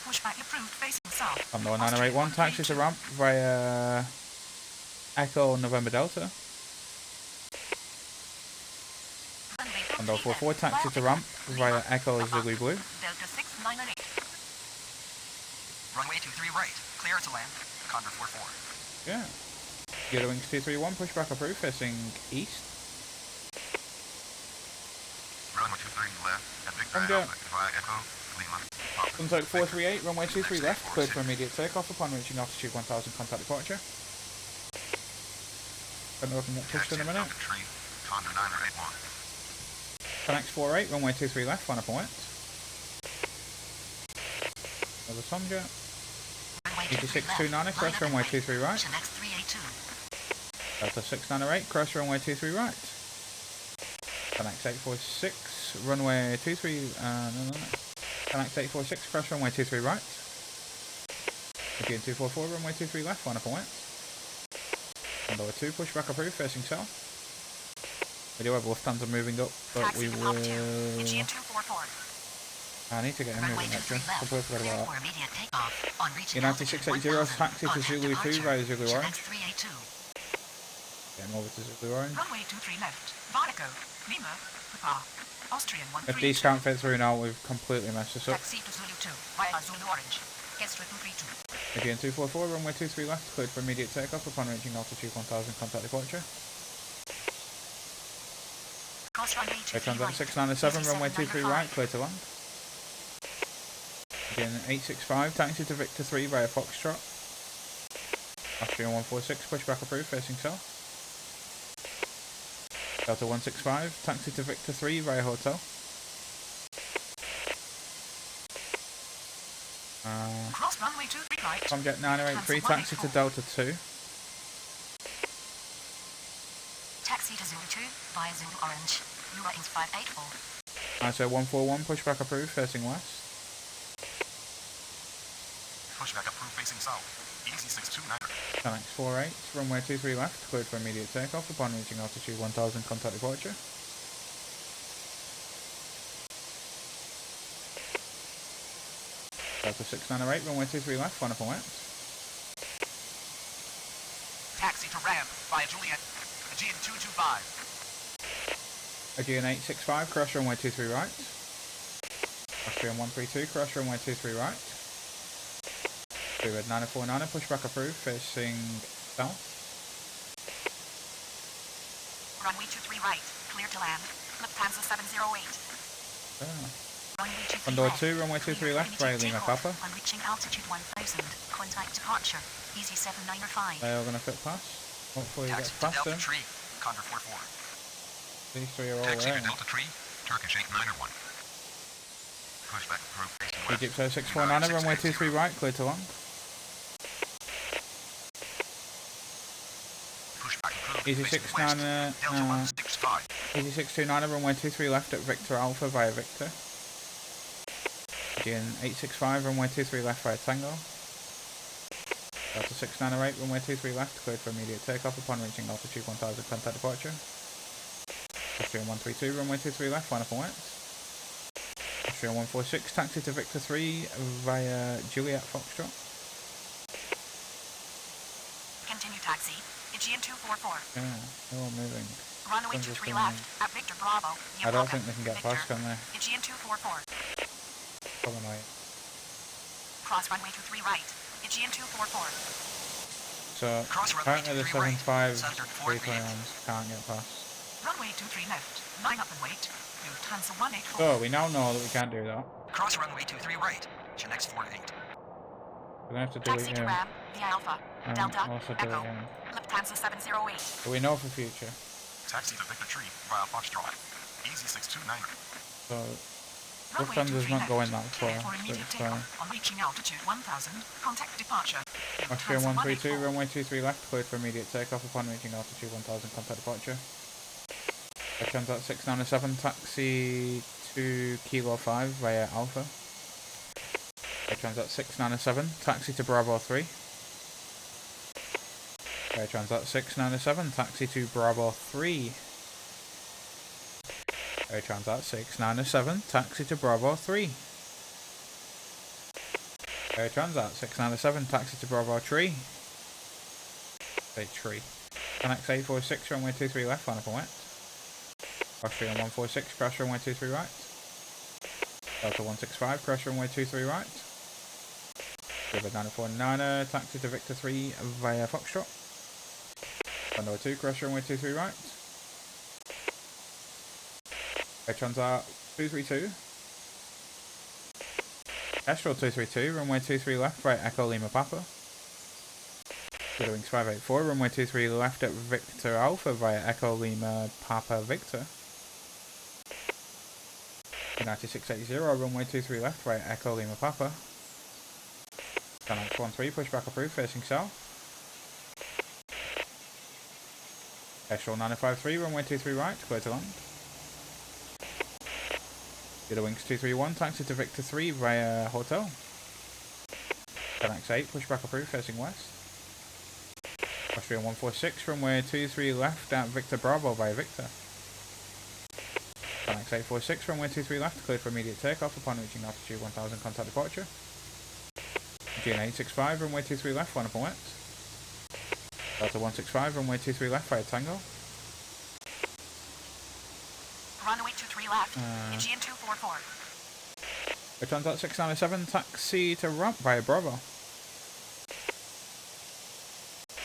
Pushback approved. Facing south. Condor 981, taxi to ramp via Echo, November Delta. Runway Condor 23 44, left. taxi to ramp via Echo, Zulu Blue. Delta 698. Runway 23 right. Clear to land. Condor 44. Yeah. Yellow Wings 231, pushback approved facing east. Runway 23 left. At Victor Contact. Alpha. Via Echo. Lima. Papa. Contact 438, runway 23 Next left, cleared for 46. immediate takeoff upon reaching altitude 1000, contact departure. Gonna open that pushed Taxi in a to minute. Delta 3. Condor 981. Connect 48, runway 23 left, line up and wait. Another Tomjet. Runway 23 left. EG629, crash Line runway up and 23 right. wait. Next 382. Delta 698, crash runway 23 right. Connect 846, runway 23, no. Connect 846, crash runway 23 right. Again 244, runway 23 left, line up and wait. Condor 2, pushback approved, facing south. We do have Lufthansa moving up, but Taxi we to will... altitude. Aegean 244. I need to get him Runway moving actually. 23 left. Completely forgot Clear about for that. immediate takeoff. On reaching United altitude 680, 1000. taxi to Contact Zulu 2 departure. via Zulu Next Orange. 382. Getting over to Zulu Orange. Runway 23 left. Viago. Lima. Papa. Austrian If 132. these can't fit through now, we've completely messed this up. Taxi to Zulu 2 via Zulu Orange. Guest 332. Again, 244, runway 23 left, cleared for immediate takeoff upon reaching altitude 1000, contact departure. Cross runway 23 Transact 697, runway 23 right, clear to land. Again, 865, taxi to Victor 3 via Foxtrot. Austrian 146, pushback approved, facing south. Delta 165, taxi to Victor 3 via hotel. Cross runway 23 right. Comjet 983, taxi to Delta 2. Taxi to Zulu 2 via Zulu Orange. Lua is 584. ISO 141, pushback approved, facing west. Pushback approved facing south. EGCC 10x48, runway 23 left, cleared for immediate takeoff upon reaching altitude 1000, contact departure. Delta 698, runway 23 left, one up and west. Taxi to Ram via Juliet. Aegean 225. Aegean 865, crash runway 23 right. Austrian 132, crash runway 23 right. Fluid 949, pushback approved, facing south. Runway 23 right. Clear to land. Lufthansa 708. Runway 23 Condor left. 2, runway 23 left, via Lima Takeoff Papa. On reaching altitude 1000. Contact departure. Easy 795. They are going to fit past. Hopefully it gets Taxi to past Delta them. Tree. Condor 44. These three are all Taxi to there. Delta Tree. Turkish 891. Pushback approved facing west. Egypt 0649, runway 23 right, clear to land. Pushback approved Easy facing 69, west. Delta 165. Easy 629, runway 23 left at Victor Alpha via Victor. Again, 865, runway 23 left via Tango. Delta 698, runway 23 left, cleared for immediate takeoff upon reaching altitude 1000, contact departure. Austrian 132, runway 23 left, one up and west. Austrian 146, taxi to Victor 3 via Juliet Foxtrot. Continue taxi. Aegean 244. Yeah, they're all moving. Runway Sounds 23 like left. At Victor Bravo. I don't think they can get past, can they? Aegean 244. Probably not. Cross runway 23 right. Aegean 244. So, Cross runway apparently the 23 right. 75 Center 48. 321s can't get past. Runway 23 left. Line up and wait. Lufthansa 184. So, we now know that we can't do that. Cross runway 23 right. Chinex 48. We're going to have to Taxi delete to him. Ram. Via Alpha. And Delta. also Echo. delete him. Lufthansa 708. But we know for future. Taxi to Victor Tree via Foxtrot. Easy 629. So, Runway Lufthansa's 23 not going that left. far. Clear for So immediate it's takeoff. On reaching altitude 1000. Contact departure. Austrian Lufthansa 132, 184. runway 23 left, cleared for immediate takeoff upon reaching altitude 1000, contact departure. Transat 697, taxi to Kilo 5 via Alpha. Transat 697, taxi to Bravo 3. Transat 697, taxi to Bravo 3. Transat 697, taxi to Bravo 3. Transat 697, taxi to Bravo 3. Tree. Connect 846, runway 23 left, line up and west. Austrian 146, crash runway 23 right. Delta 165, crash runway 23 right. River 949er, taxi to Victor 3 via Foxtrot. Condor 2, crash runway 23 right. Transat 232. Astral 232, runway 23 left via Echo Lima Papa. Wings 584, runway 23 left at Victor Alpha via Echo Lima Papa Victor. United 680, runway 23 left via Echo Lima Papa. Skyline 13, pushback approved, facing south. Astral 953, runway 23 right, clear to land. Wings 231, taxi to Victor 3 via hotel. Skyline 8, pushback approved, facing west. Austrian 146, runway 23 left at Victor Bravo via Victor. Skyline 846, runway 23 left, cleared for immediate takeoff upon reaching altitude 1000, contact departure. GN 865, runway 23 left, one up and west. Delta 165, runway 23 left via Tango. Runway 23 left. Aegean 244. Return to 697, taxi to ramp via Bravo.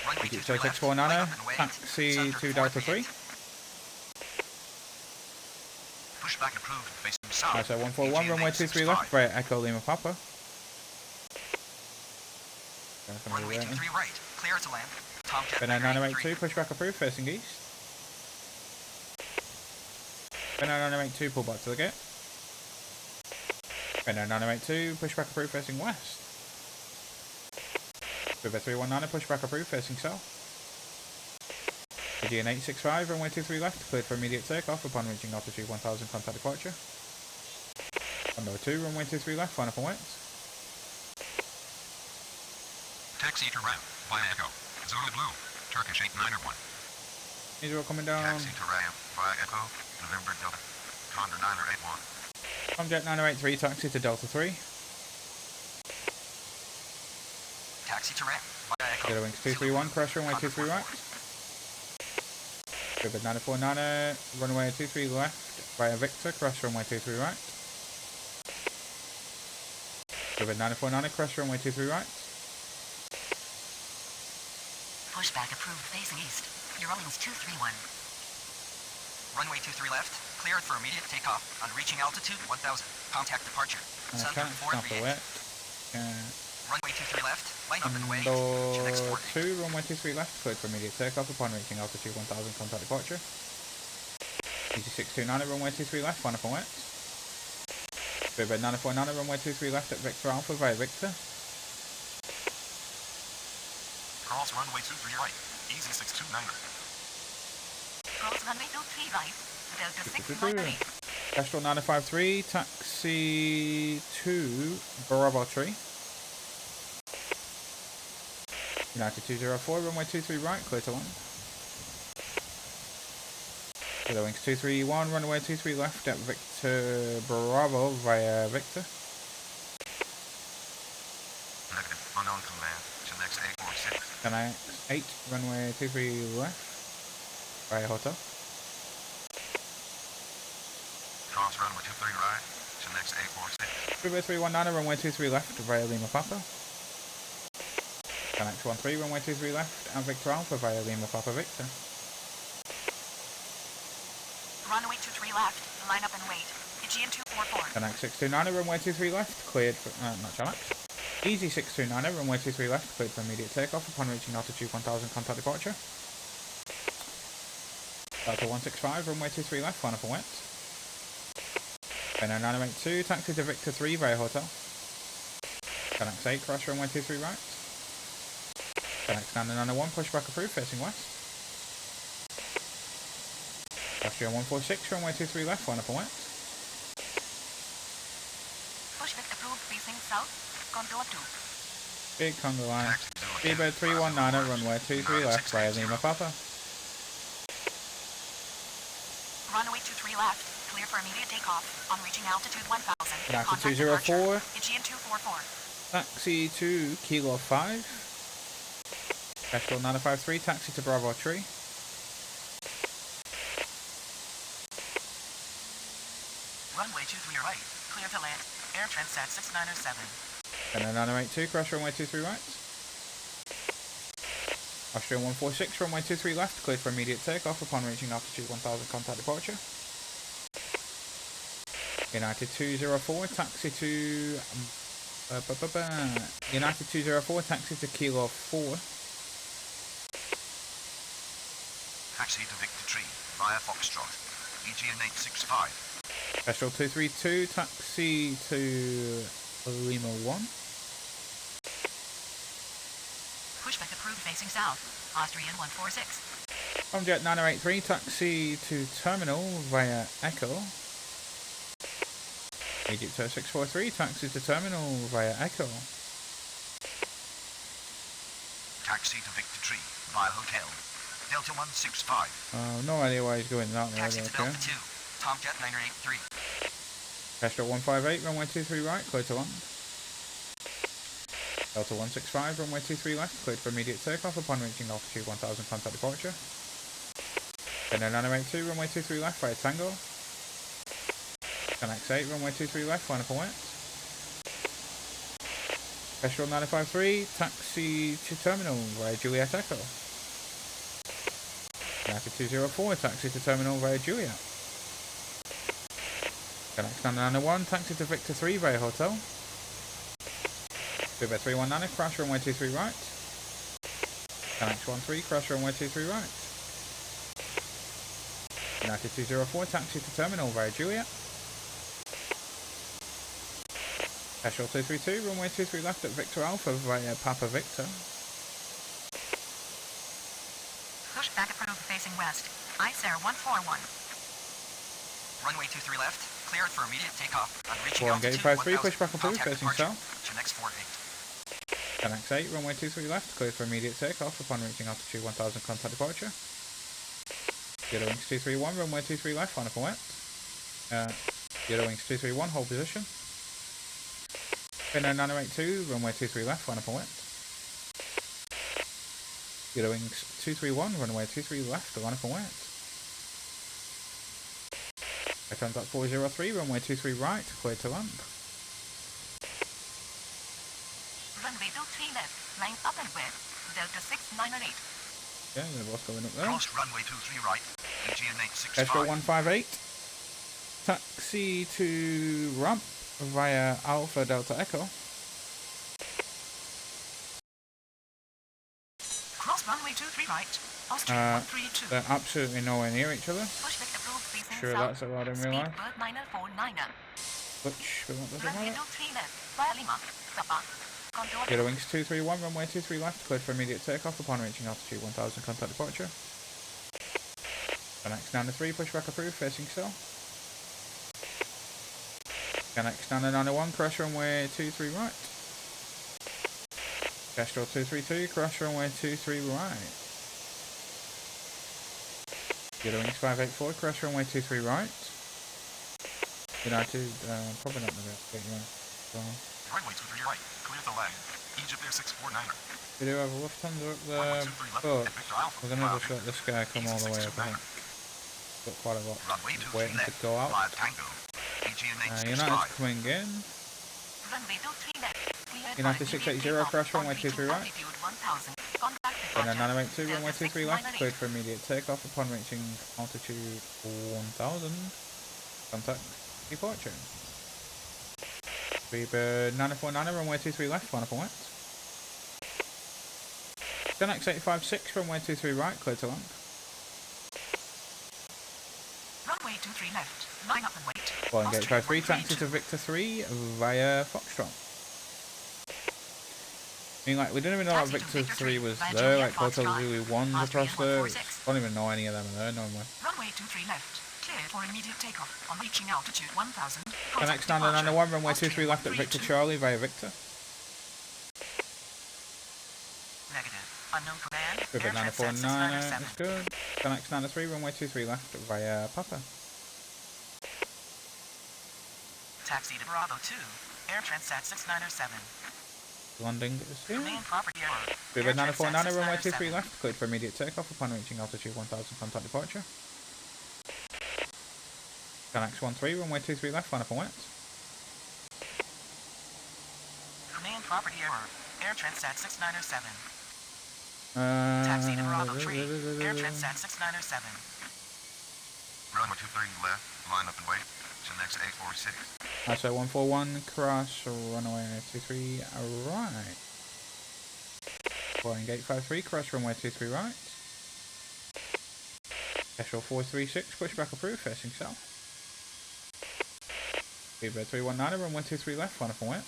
Runway EGCC 23 left. 649, Line up and wait. taxi Center to Delta 3. 438. Pushback approved. Facing south. ISO 141, EGN runway 23 left 865. via Echo Lima Papa. Runway 23 right. Clear to land. Tomcat Finnair 982. 982, pushback approved, facing east. Finnair 982, pull back to the gate. Finnair 982, pushback approved, facing west. River 319, pushback approved, facing south. Aegean 865, runway 23 left, cleared for immediate takeoff upon reaching altitude 1000, contact departure. Number 2, runway 23 left, line up and wait. Taxi to ramp via Echo. Zulu Blue. Turkish 891. Israel coming down. Taxi to ramp via Echo. November Delta. Condor 981. Comjet 983, taxi to Delta 3. Taxi to ramp via Echo. Zero wings 231, crash runway 23 right. River 949, runway 23 left via Victor, crash runway 23 right. River 949, crash runway 23 right. Pushback approved facing east. Eurowings 231. Runway 23 left. Cleared for immediate takeoff. On reaching altitude 1000. Contact departure. Center Okay, stop the 438. wet. Runway 23 left. Line up and wait. Door Next 48. 2, runway 23 left, cleared for immediate takeoff upon reaching altitude 1000, contact departure. EG629, runway 23 left, line up and wait. River 949, runway 23 left at Victor Alpha via Victor. Cross runway 23 right. Easy 629. Cross runway 23 right. Delta 698. Castrol 953, taxi to Bravo Tree. United 204, runway 23 right, clear to land. Zero wings 231, runway 23 left at Victor Bravo via Victor. Negative. Unknown command. To next 846. Then 8, runway 23 left via Hotel. Cross runway 23 right. To next 846. River 319, runway 23 left via Lima Papa. Then X13, runway 23 left and Victor Alpha via Lima Papa Victor. Runway 23 left. Line up and wait. Aegean 244. Then X629, runway 23 left, cleared for, not Chalax. Easy 629, runway 23 left, cleared for immediate takeoff upon reaching altitude 1000, contact departure. Delta 165, runway 23 left, line up and wet. Finnair 982, taxi to Victor 3 via Hotel. Then X8, crash runway 23 right. Then X991, pushback approved, facing west. Austrian 146, runway 23 left, line up and wet. Pushback approved facing south. Contour 2. Big Congo line. Taxi to Speedbird 319, runway 23 left via Lima Papa. Runway 23 left. Clear for immediate takeoff. On reaching altitude 1000. United Contact 204. departure. Aegean 244. Taxi to Kilo 5. Castrol 953, taxi to Bravo Tree. Runway 23 right. Clear to land. Air Transat 6907. Finnair 982, crash runway 23 right. Austrian 146, runway 23 left, cleared for immediate takeoff upon reaching altitude 1000, contact departure. United 204, taxi to... United 204, taxi to Kilo 4. Taxi to Victor Tree via Foxtrot. EGN 865. Castrol 232, taxi to Lima 1. Pushback approved facing south. Austrian 146. Comjet 983, taxi to Terminal via Echo. Egypt 643, taxi to Terminal via Echo. Taxi to Victor Tree via Hotel. Delta 165. No idea why he's going that way, Taxi to okay. Delta 2. Tomcat 983. Castrol 158, runway 23 right, clear to land. Delta 165, runway 23 left, cleared for immediate takeoff upon reaching altitude 1000, contact departure. Then 982, runway 23 left via Tango. Connect 8, runway 23 left, line up and wet. Petrol 953, taxi to terminal via Juliet Echo. United 204, taxi to terminal via Juliet. Connect 991, taxi to Victor 3 via hotel. Uber 319, crash runway 23 right. Connect 13, crash runway 23 right. United 204, taxi to terminal via Juliet. Petrol 232, runway 23 left at Victor Alpha via Papa Victor. Push back approved facing west. ICER 141. Runway 23 left, cleared for immediate takeoff. On reaching Boeing altitude 853, 1000, push back approved, contact facing departure. south. Connect 48. Connect 8, runway 23 left, cleared for immediate takeoff upon reaching altitude 1000, contact departure. Eurowings 231, runway 23 left, line up and wet. Eurowings 231, hold position. Finnair 982, runway 23 left, line up and wet. Eurowings 231, runway 23 left, line up and wet. Airtime 403, runway 23 right, cleared to land. Runway 23 left. Line up and wet. Delta 698. Yeah, there's what's going up there. Cross runway 23 right, AGN 865. Petrol 158. Taxi to ramp via Alpha Delta Echo. Cross runway 23 right. Austrian 132. They're absolutely nowhere near each other. Push back approved facing Sure, south. that's a lot in real life. Speedbird 949er. Which, but that doesn't Runway matter. 23 left. Via Lima. Papa. Condor. Eurowings 231, runway 23 left, cleared for immediate takeoff upon reaching altitude 1000, contact departure. Connect 93, pushback approved, facing south. Connect 991, crash runway 23 right. Kestrel 232, crash runway 23 right. Eurowings 584, crash runway 23 right. United, probably not the best, but yeah. So, Runway 23 right, clear the leg. Egypt Air 649er. we do have a Lufthansa up Runway there, 23 left, but at Victor Alpha. we're going to just let this guy come all the way up, I think. Got quite a lot Runway 23 waiting to left, go out. 5 Tango. AGN United's 865. coming in. Runway 23 left. Cleared United for 680, immediate crash takeoff. runway On reaching 23 right. altitude 1000. Contact And then departure. 982, runway Delta 23 left, 698. cleared for immediate takeoff upon reaching altitude 1000. Contact departure. Freebird 949, runway 23 left, line up and wet. X 856, runway 23 right, cleared to land. Runway 23 left. Line up and wait. Boeing Austrian 853, taxi 132. to Victor 3 via Foxtrot. I mean, like, we didn't even know that Taxi to Victor Victor 3 was via there, Juliet like Hotel Foxtrot. Zulu 1's across Austrian there. 146. Don't even know any of them are there normally. Runway 23 left. Cleared for immediate takeoff. On reaching altitude 1000. Connect 991, runway 23 left at Victor Charlie via Victor. Negative. Unknown command. Ribbon Air Transat 949, 697. that's good. Connect 93, runway 23 left via Papa. Taxi to Bravo 2. Air Transat 697. Landing is here. Main property error. Ribbon Air Transat 949, runway 23 697. left, cleared for immediate takeoff upon reaching altitude 1000, contact departure. Connect 13, runway 23 left, line up and wet. Main property error. Air Transat 697. Uh, Taxi to Bravo 3. Air Transat 697. Runway 23 left, line up and wait. Next 846. ISO 141, crash, runway 23 right. Boeing 853, crash runway 23 right. Kestrel 436, pushback approved, facing south. Speedbird 319, runway 23 left, line up and wet.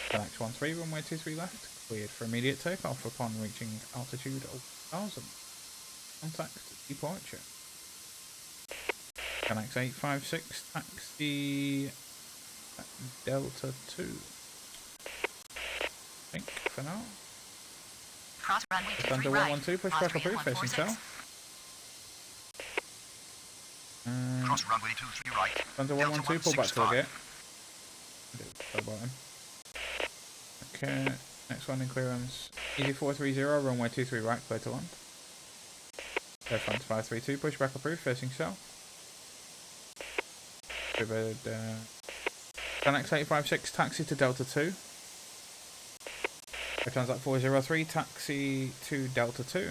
Connect 13, runway 23 left, cleared for immediate takeoff upon reaching altitude 1000. Contact departure. Connect 856, taxi Delta 2. I think for now. Cross runway 23 Thunder right. 112, pushback Austrian approved, facing 146. south. Cross runway 23 right. Thunder 112, pull back to the gate. Go about him. Okay, next landing clearance. Easy 430, runway 23 right, clear to land. Air France 532, pushback approved, facing south. Rivered, Connect 856, taxi to Delta 2. Returns at 403, taxi to Delta 2.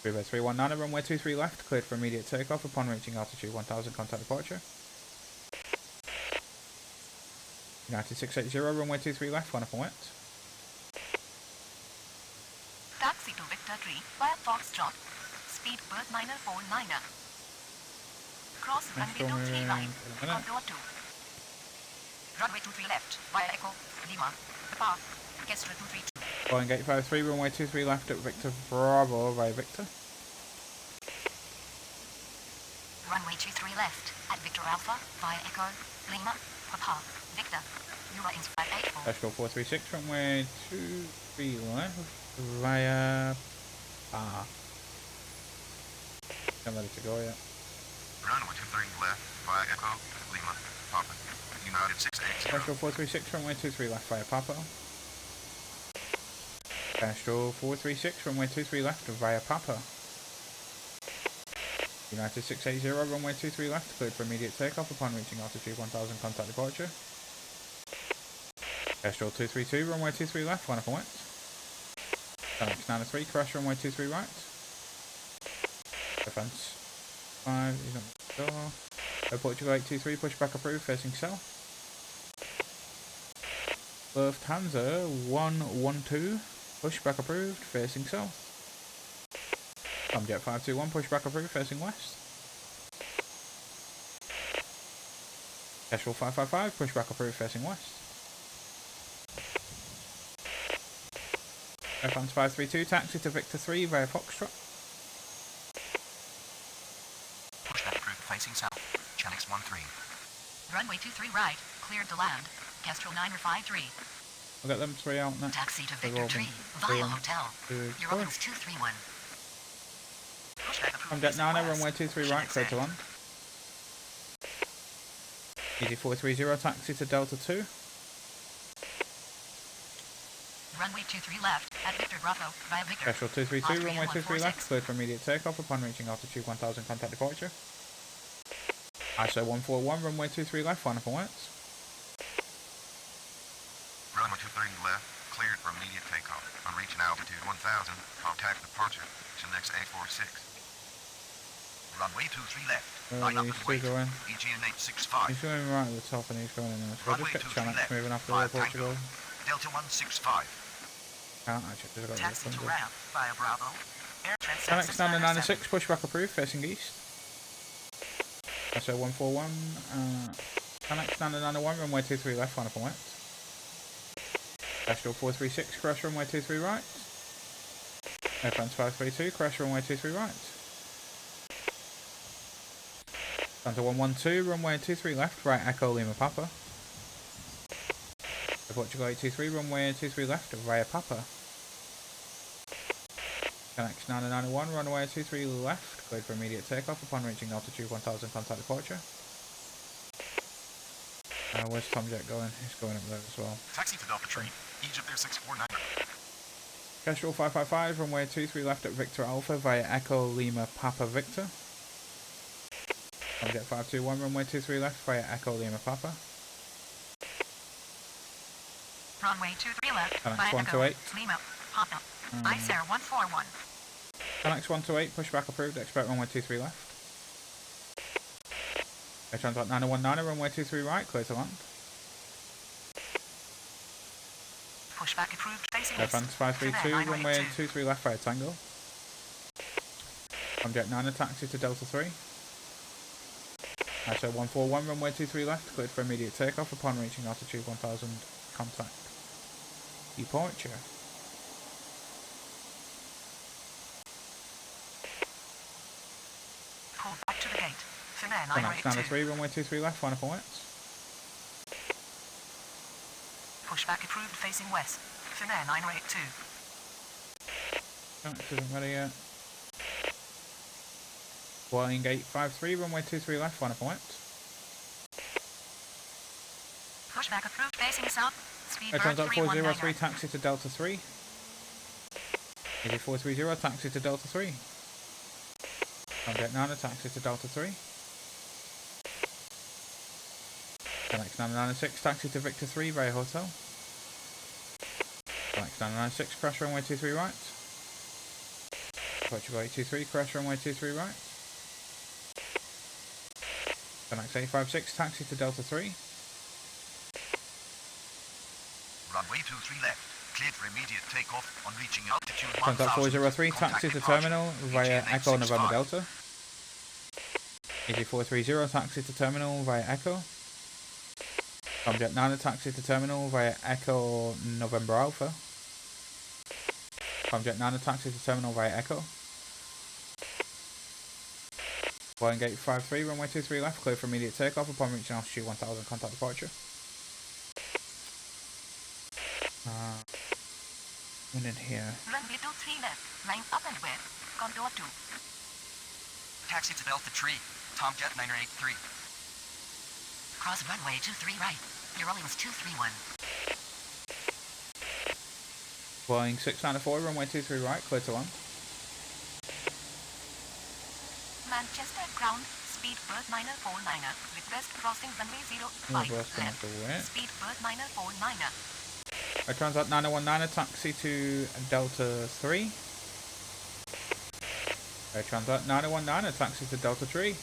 Rivered 319, runway 23 left, cleared for immediate takeoff upon reaching altitude 1000, contact departure. United 680, runway 23 left, 1 up and wet. Taxi to Victor 3 via Foxtrot. Speed bird 949er. Cross runway 23 right. Contour 2. Runway 23 left via Echo, Lima, Papa, Orchestra 232. Boeing 853, runway 23 left at Victor Bravo via Victor. Runway 23 left at Victor Alpha via Echo, Lima, Papa, Victor. You are in 584. Escort 436, runway 23 left via I'm ready to go, yeah. Runway 23 left via Echo, Lima, Papa, United 680. Escort 436, runway 23 left via Papa. Escort 436, runway 23 left via Papa. United 680, runway 23 left, cleared for immediate takeoff upon reaching altitude 1000, contact departure. Escort 232, runway 23 left, 1 up and wet. Alex 93, crash runway 23 right. Defense 5, he's not the door. Portugal 823, pushback approved, facing south. Lufthansa 112, pushback approved, facing south. Jet 521, pushback approved, facing west. Kestrel 555, pushback approved, facing west. Air France 532, taxi to Victor 3 via Foxtrot. Pushback approved facing south. Chenix 13. Runway 23 right, cleared to land. Kestrel 953. I'll get them 3 out now. Taxi to Victor 3 via hotel. Your is 231. Pushback approved. Jet 9, runway 23 right, clear to land. Easy 430, taxi to Delta 2. Runway 23 left at Victor Bravo via Victor. Kestrel 232, runway 23 left, cleared for immediate takeoff upon reaching altitude 1000, contact departure. ISO 141, runway 23 left, 1 up and wet. Runway 23 left, cleared for immediate takeoff. On reaching altitude 1000, contact departure. Chenix A46. Runway 23 left. Line up and wait. EGN 865. He's going right at the top and he's going in there. So I'll just get Channel moving after via Portugal. Delta 165. Can't actually, just got Taxi to ramp via Bravo. Air Channel standard 96, pushback approved, facing east. ISO 141, Channel standard 91, runway 23 left, 1 up and wet. Kestrel 436, crash runway 23 right. Air France 532, crash runway 23 right. Santa 112, runway 23 left, right Echo Lima Papa. Portugal 823, runway 23 left, via Papa. Connect 991, runway 23 left, cleared for immediate takeoff upon reaching altitude 1000, contact departure. Where's Tomjet going? He's going up there as well. Taxi to Delta 3, Egypt Air 649. Kestrel 555, runway 23 left at Victor Alpha via Echo Lima Papa Victor. Tomjet 521, runway 23 left via Echo Lima Papa. Runway 23 left Annex via 128. Echo Lima Papa. ICER 141. Annex 128, pushback approved, expect runway 23 left. Air Transport 919, runway 23 right, clear to land. Pushback approved facing Air east. France 532, runway 23 left via Tango. Jet 9, taxi to Delta 3. ISO 141, runway 23 left, cleared for immediate takeoff upon reaching altitude 1000, contact departure. Pull back to the gate. Finnair Connect 982. 3, runway 23 left, 1 up and wet. Pushback approved facing west. Finnair 982. Connect isn't ready yet. Boeing 853, runway 23 left, 1 up and wet. Pushback approved facing south. Speed Air bird Transat 319er. 403, taxi to Delta 3. EG430, taxi to Delta 3. Contact 9, taxi to Delta 3. Connect 996, taxi to Victor 3 via hotel. Connect 996, crash runway 23 right. Portugal 823, crash runway 23 right. Connect 856, taxi to Delta 3. Runway 23 left. Cleared for immediate takeoff on reaching altitude 1000. Contact 403, taxi to terminal via Echo November Delta. EG430, taxi to terminal via Echo. Comjet 9, taxi to terminal via Echo November Alpha. Comjet 9, taxi to terminal via Echo. Boeing 853, runway 23 left, clear for immediate takeoff upon reaching altitude 1000, contact departure. And in here. Runway 23 left. Line up and west. Contour 2. Taxi to Delta 3. Tomjet 983. Cross runway 23 right. Eurowings 231. Boeing 694, runway 23 right, clear to land. Manchester ground. Speed bird minor 49er. Request crossing runway 05 left. Speed bird minor 49er. Air Transat 919, taxi to Delta 3. Air Transat 919, taxi to Delta 3.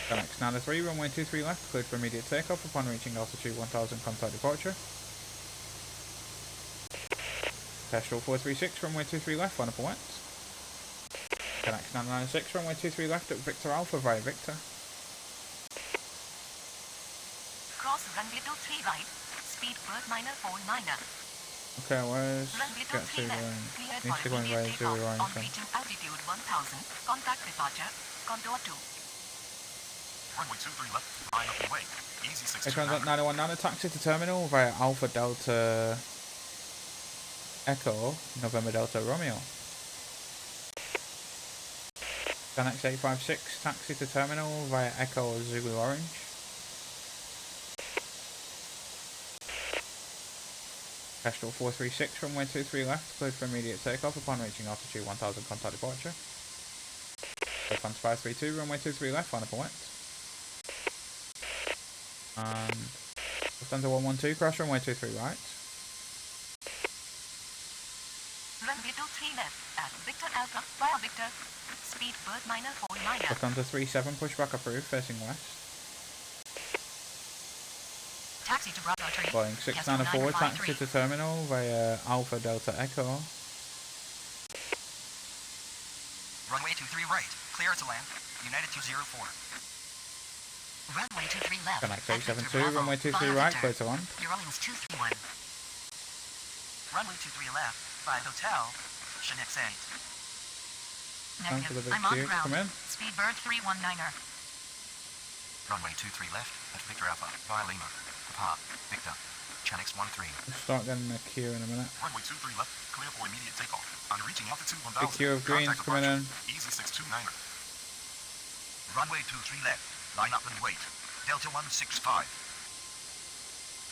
Connect 903, runway 23 left, cleared for immediate takeoff upon reaching altitude 1000, contact departure. Kestrel 436, runway 23 left, line up and wet. Connect 996, runway 23 left at Victor Alpha via Victor. Cross runway 23 right. Speed bird minor 49er. Okay, where's Runway get 23 to left. Cleared needs to for go in immediate via 0 takeoff on right. reaching altitude 1000. Contact departure. Contour 2. Runway 23 left. Line up and wait. Easy Air 629. Transat 919, taxi to terminal via Alpha Delta Echo November Delta Romeo. Connect 856, taxi to terminal via Echo Zulu Orange. Kestrel 436, runway 23 left, cleared for immediate takeoff upon reaching altitude 1000, contact departure. Lufthansa 532, runway 23 left, line up and wet. And Lufthansa 112, crash runway 23 right. Runway 23 left at Victor Alpha via Victor. Speed bird minor 49er. Lufthansa 37, pushback approved, facing west. Taxi to Bravo 3. Boeing 694, taxi to terminal via Alpha Delta Echo. Runway 23 right. Clear to land. United 204. Runway 23 left. Connect at Victor 872, Bravo runway 23 via right, Victor. clear to land. Eurowings 231. Runway 23 left. By hotel. Chenix 8. Time for the big I'm on queue to ground. come in. Speed bird 319er. Runway 23 left. At Victor Alpha. Via Lima. Papa. Victor. Chenix 13. We'll start getting the queue in a minute. Runway 23 left. Clear for immediate takeoff. On reaching altitude 1000. Big queue of greens contact coming in. departure. Easy 629er. Runway 23 left. Line up and wait. Delta 165.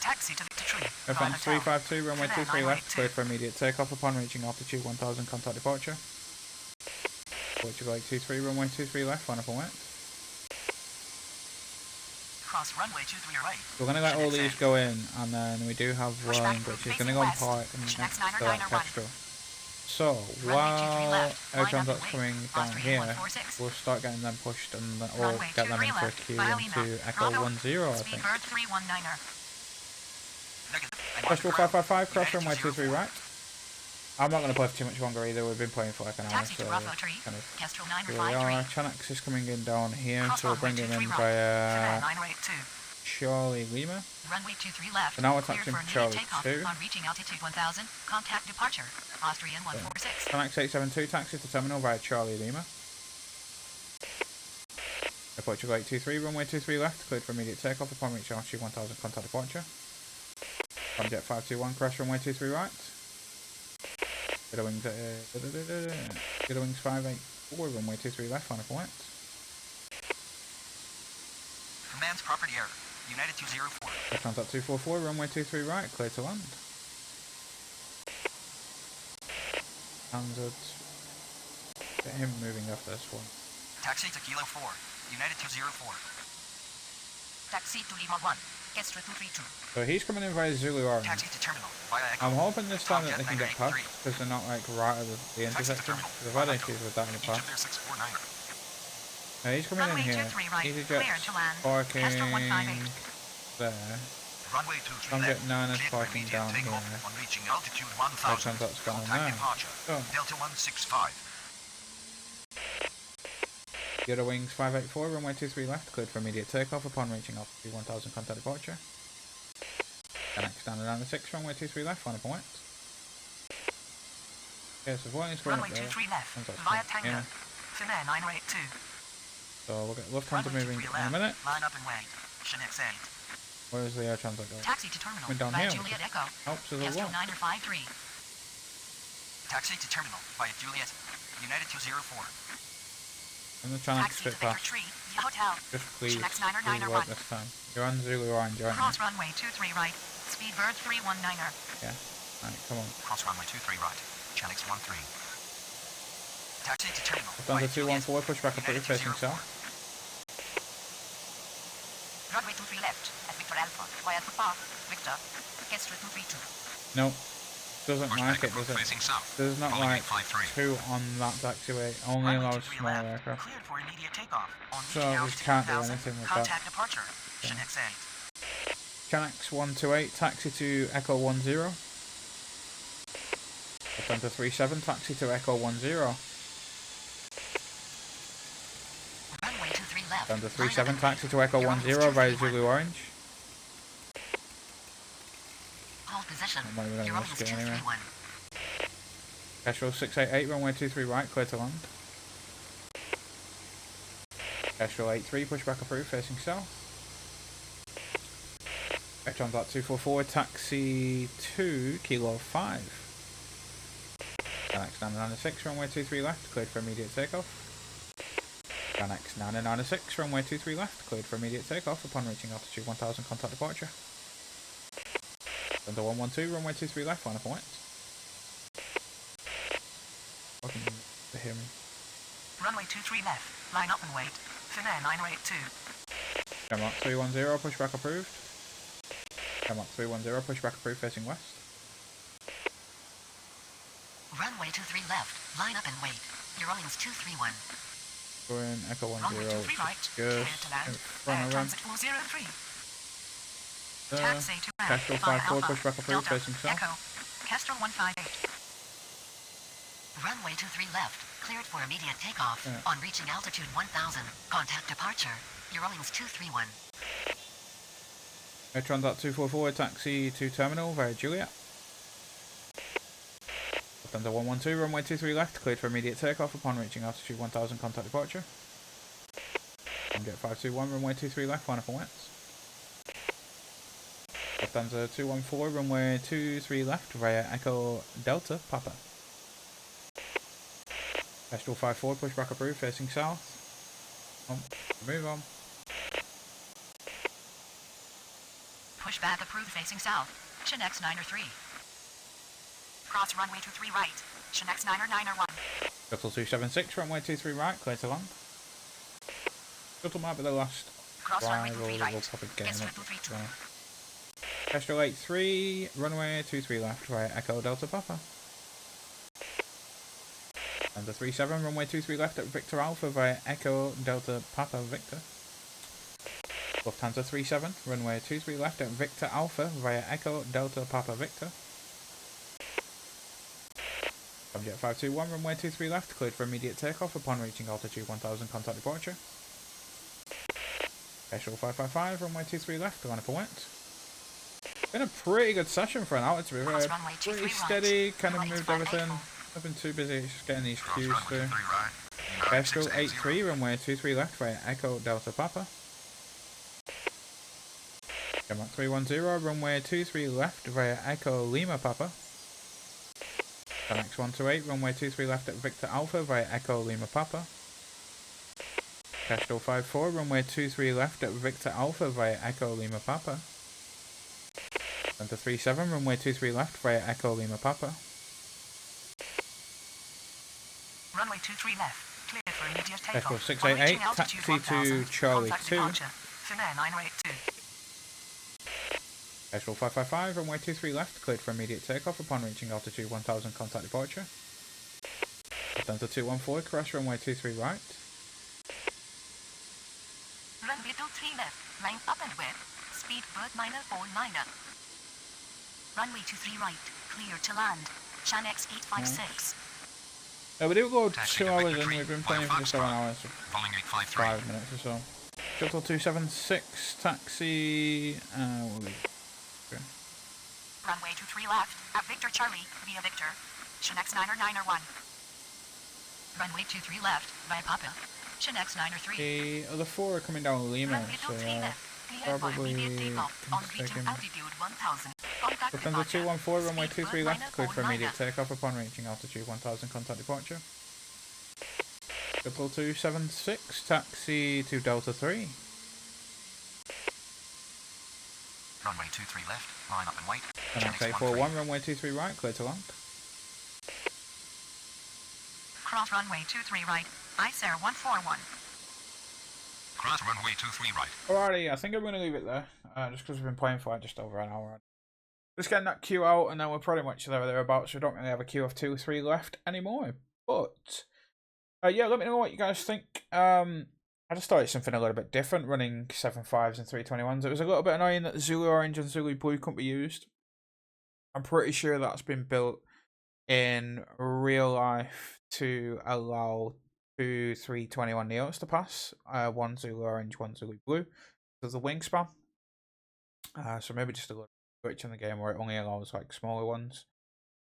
Taxi to Victor Tree. Lufthansa 352, runway Savannah 23 left, 982. cleared for immediate takeoff upon reaching altitude 1000, contact departure. Portugal 823, runway 23 left, line up and wet. Cross runway 23 right. We're going to let all these go in, and then we do have one which is going to go on west. park and next Connect to that 991. Kestrel. So, Runway 23 while left, Air line up and Transat's wait. coming down Osprey here, 146. we'll start getting them pushed and or Runway get them 23 into a left, queue via into Lima. Echo Bravo. 10, I Speed think. bird 319er. Kestrel 555, cross runway 23 right. I'm not going to play for too much longer either, we've been playing for like an hour, Taxi so to Bravo Tree. kind of Kestrel here we are. 953. Chanax is coming in down here, Cross so we'll runway bring him 23 in right. via Savannah 982. Charlie Lima. Runway 23 left. So now we're Cleared taxiing for to Charlie immediate takeoff 2. on reaching altitude 1000. Contact departure. Austrian 146. Chanax 872, taxi to terminal via Charlie Lima. Portugal 823, runway 23 left, cleared for immediate takeoff upon reaching altitude 1000, contact departure. Jet 521, crash runway 23 right. Wings 584, runway 23 left, final point. Command's property error. United 204. Contact 244, runway 23 right, clear to land. Standard. Get him moving off this one. Taxi to Kilo 4, United 204. Taxi to Lima 1, Kestra 232. So he's coming in via Zulu Orange. Taxi to Terminal via Echo. I'm hoping this time that they can get past 983. because they're not like right at the intersection. They've had issues with that in the Each of past. their 649er. Now he's coming in Runway here. 23 right, EasyJet's clear to land. parking Kestra 158. there. Runway 23 Some left. get 9ers Cleared for parking immediate down takeoff here. on reaching altitude That 1000. contact's gone on Contact there. departure. So, Delta 165. the other wings 584, runway 23 left, cleared for immediate takeoff upon reaching altitude 1000, contact departure. Next down to 96, runway 23 left, final point. Okay, so what is going Runway up there? 23 left, Contact's via coming Tango. here. Finnair 982. So we'll get Lufthansa Runway moving 23 in a left, minute. line up and wait. Chinnex 8. Where's the air transit going? Taxi to Terminal Went down via here. Juliet Echo. Helps us a Kestra lot. 953. Taxi to Terminal via Juliet. United 204. I'm just trying to Taxi to spit Victor past. Tree, Hotel. Just please, Chinnex please 999 work 1. this time. You're on Zulu Orange, aren't you? Cross runway 23 right, Speedbird 319er. Yeah. Alright, come on. Cross runway 23 right. Chinnex 13. Taxi to Terminal Lufthansa via Juliet. 214, push back up, United facing 204. south. Runway 23 left, at Victor Alpha, via Papa, Victor, Kestra 232. No. Doesn't Push like back it, approach does it? facing south. There's not Rolling like 853. 2 on that taxiway. Only Runway allows 23 small left. aircraft. Cleared for immediate takeoff. On So reaching we altitude can't do 1000. anything with that. Contact departure. Chinnex 8. Canax 128, taxi to Echo 10. Lufthansa 37, taxi to Echo 10. Runway 23 left. Lufthansa line up 37, and taxi to Echo You're 10 almost via 231. Zulu Orange. Hold position. I'm not even gonna You're risk almost it anyway. 231. Kestrel 688, runway 23 right, clear to land. Kestrel 83, pushback approved, facing south. Vectron 244, taxi to Kilo 5. Canax 996, runway 23 left, cleared for immediate takeoff. Canax 996, runway 23 left, cleared for immediate takeoff upon reaching altitude 1000, contact departure. Thunder 112, runway 23 left, final point. Welcome to him. Runway 23 left, line up and wait. Finnair 982. Denmark 310, pushback approved. Denmark 310, pushback approved, facing west. Runway 23 left, line up and wait. Your Rollins 231. Going Echo 10, Runway 23 right, just clear to land. in front Air of him. Transit 403. Taxi to land. Kestrel via 54, Alpha, pushback approved, Delta, facing south. Echo, Kestrel 158. Runway 23 left, cleared for immediate takeoff. Yeah. On reaching altitude 1000, contact departure. Your Rollins 231. Metron 244, taxi to terminal via Juliet. Thunder 112, runway 23 left, cleared for immediate takeoff upon reaching altitude 1000, contact departure. Jet 521, runway 23 left, final points. Lufthansa 214, runway 23 left via Echo Delta Papa. Kestrel 54, pushback approved, facing south. Move on. Pushback approved facing south. Chinnex 903. Cross runway 23 right. Chinnex 991. Shuttle 276, runway 23 right, clear to land. Shuttle might be the last Cross runway rival 23 that will right. probably get Kestra him up. 232. Kestrel 83, runway 23 left via Echo Delta Papa. And the 37, runway 23 left at Victor Alpha via Echo Delta Papa Victor. Lufthansa 37, runway 23 left at Victor Alpha via Echo Delta Papa Victor. Jet 521, runway 23 left, cleared for immediate takeoff upon reaching altitude 1000, contact departure. Kestrel 555, runway 23 left, line up and went. Been a pretty good session for an hour, to be fair. Cross runway 23 Pretty right. steady, kind of Runway moved 25 everything. Echo. I've been too busy, it's just getting these Cross cues runway through. 23 right. Kestrel 9680. 83, runway 23 left via Echo Delta Papa. Denmark 310, runway 23 left via Echo Lima Papa. Canax 128, runway 23 left at Victor Alpha via Echo Lima Papa. Kestrel 54, runway 23 left at Victor Alpha via Echo Lima Papa. Center 37, runway 23 left via Echo Lima Papa. Runway 23 left, clear for immediate Kestrel takeoff. 688, taxi to Charlie 2. Finnair 982. Kestrel 555, runway 23 left, cleared for immediate takeoff upon reaching altitude 1000, contact departure. Center 214, cross runway 23 right. Runway 23 left, line up and west, speed bird minor 49er. Runway 23 right, clear to land. Chanex 856. We do go Taxi 2 to hours Victor in, Tree we've been via playing for just 7 Foxtrot. hours, so Volume 853. 5 minutes or so. Shuttle 276, taxi, we'll leave. Okay. Runway 23 left, at Victor Charlie, via Victor. Chanex 9er 1. Runway 23 left, via Papa. Chanex 9er 3. The other 4 are coming down Lima, Runway so 23 left, clear for probably immediate takeoff on can reaching take him. altitude 1000. Contact Lufthansa departure. 214, runway Speed 23 bird left, minor cleared for 49er. immediate takeoff upon reaching altitude 1000, contact departure. Shuttle 276, taxi to Delta 3. Runway 23 left, line up and wait. Chanex Chanex 841, runway 23 right, clear to land. Cross runway 23 right, ICER 141. Cross runway 23 right. Alrighty, I think I'm going to leave it there, just because we've been playing for like just over an hour. Just getting that queue out, and then we're pretty much there or thereabouts, so we don't really have a queue of 2 or 3 left anymore. But, yeah, let me know what you guys think. I just thought it's something a little bit different, running 7.5s and 321s. It was a little bit annoying that the Zulu Orange and Zulu Blue couldn't be used. I'm pretty sure that's been built in real life to allow 2 321 Neos to pass. 1 Zulu Orange, 1 Zulu Blue. There's a wingspan. So maybe just a little glitch in the game where it only allows like smaller ones.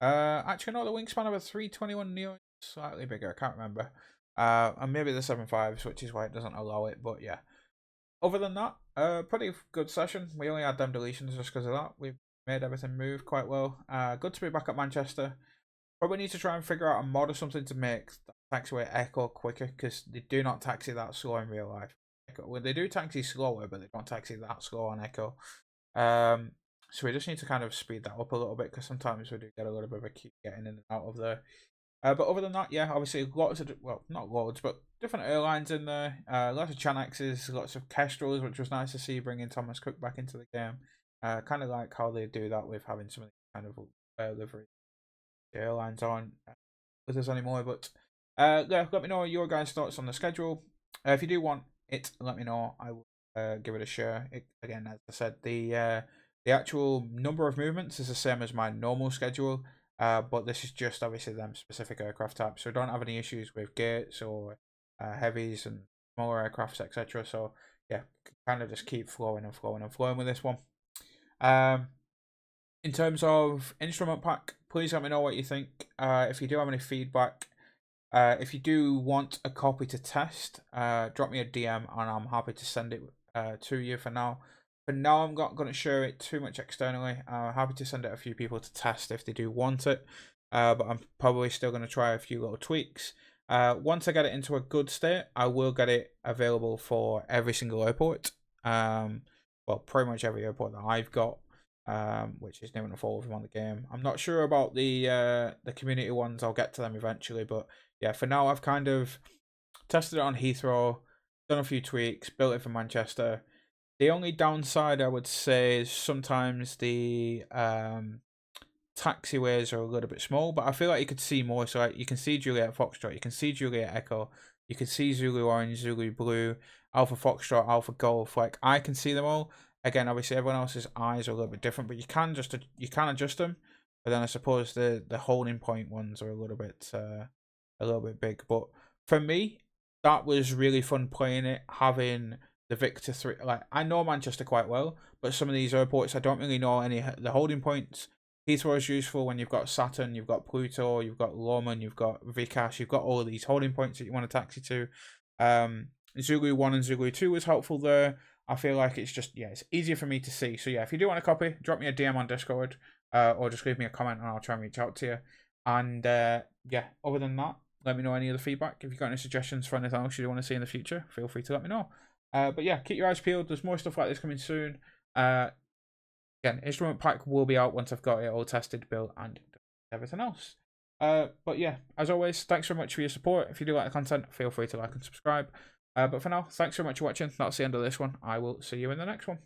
Actually, no, the wingspan of a 321 Neo is slightly bigger. I can't remember. And maybe the 7.5s, which is why it doesn't allow it. But yeah, other than that, pretty good session. We only had them deletions just because of that. We made everything move quite well. Good to be back at Manchester. Probably need to try and figure out a mod or something to make the taxiway echo quicker, because they do not taxi that slow in real life. Well, they do taxi slower, but they don't taxi that slow on echo. So we just need to kind of speed that up a little bit, because sometimes we do get a little bit of a queue getting in and out of there. But other than that, yeah, obviously lots of, well, not loads, but different airlines in there. Lots of Chanexes, lots of Kestrels, which was nice to see bringing Thomas Cook back into the game. Kind of like how they do that with having some of the kind of livery airlines aren't with us anymore. But yeah, let me know your guys' thoughts on the schedule. If you do want it, let me know. I will give it a share. Again, as I said, the actual number of movements is the same as my normal schedule, but this is just obviously them specific aircraft types, so don't have any issues with gates or heavies and smaller aircrafts, etc. So yeah, kind of just keep flowing and flowing and flowing with this one. In terms of instrument pack, please let me know what you think. If you do have any feedback, if you do want a copy to test, drop me a DM and I'm happy to send it to you. For now, I'm not going to share it too much externally. I'm happy to send it a few people to test if they do want it, but I'm probably still going to try a few little tweaks. Once I get it into a good state, I will get it available for every single airport. Well, pretty much every airport that I've got. Which is near enough all of them on the game. I'm not sure about the community ones. I'll get to them eventually, but yeah, for now I've kind of tested it on Heathrow, done a few tweaks, built it for Manchester. The only downside I would say is sometimes the taxiways are a little bit small, but I feel like you could see more. So like, you can see Juliet Foxtrot, you can see Juliet Echo, you can see Zulu Orange, Zulu Blue, Alpha Foxtrot, Alpha Golf. Like I can see them all. Again, obviously everyone else's eyes are a little bit different, but you can adjust them. But then I suppose the holding point ones are a little bit big. But for me, that was really fun playing it, having the Victor 3. Like I know Manchester quite well, but some of these airports I don't really know any the holding points. Heathrow is useful when you've got Saturn, you've got Pluto, you've got Lorman, you've got Vikash, you've got all of these holding points that you want to taxi to. Zulu 1 and Zulu 2 was helpful there. I feel like it's just, yeah, it's easier for me to see. So yeah, if you do want a copy, drop me a DM on Discord, or just leave me a comment and I'll try and reach out to you. And yeah, other than that, let me know any other feedback. If you've got any suggestions for anything else you want to see in the future, feel free to let me know. But yeah, keep your eyes peeled. There's more stuff like this coming soon. Again, instrument pack will be out once I've got it all tested, built, and everything else. But yeah, as always, thanks so much for your support. If you do like the content, feel free to like and subscribe. But for now, thanks so much for watching. That's the end of this one. I will see you in the next one.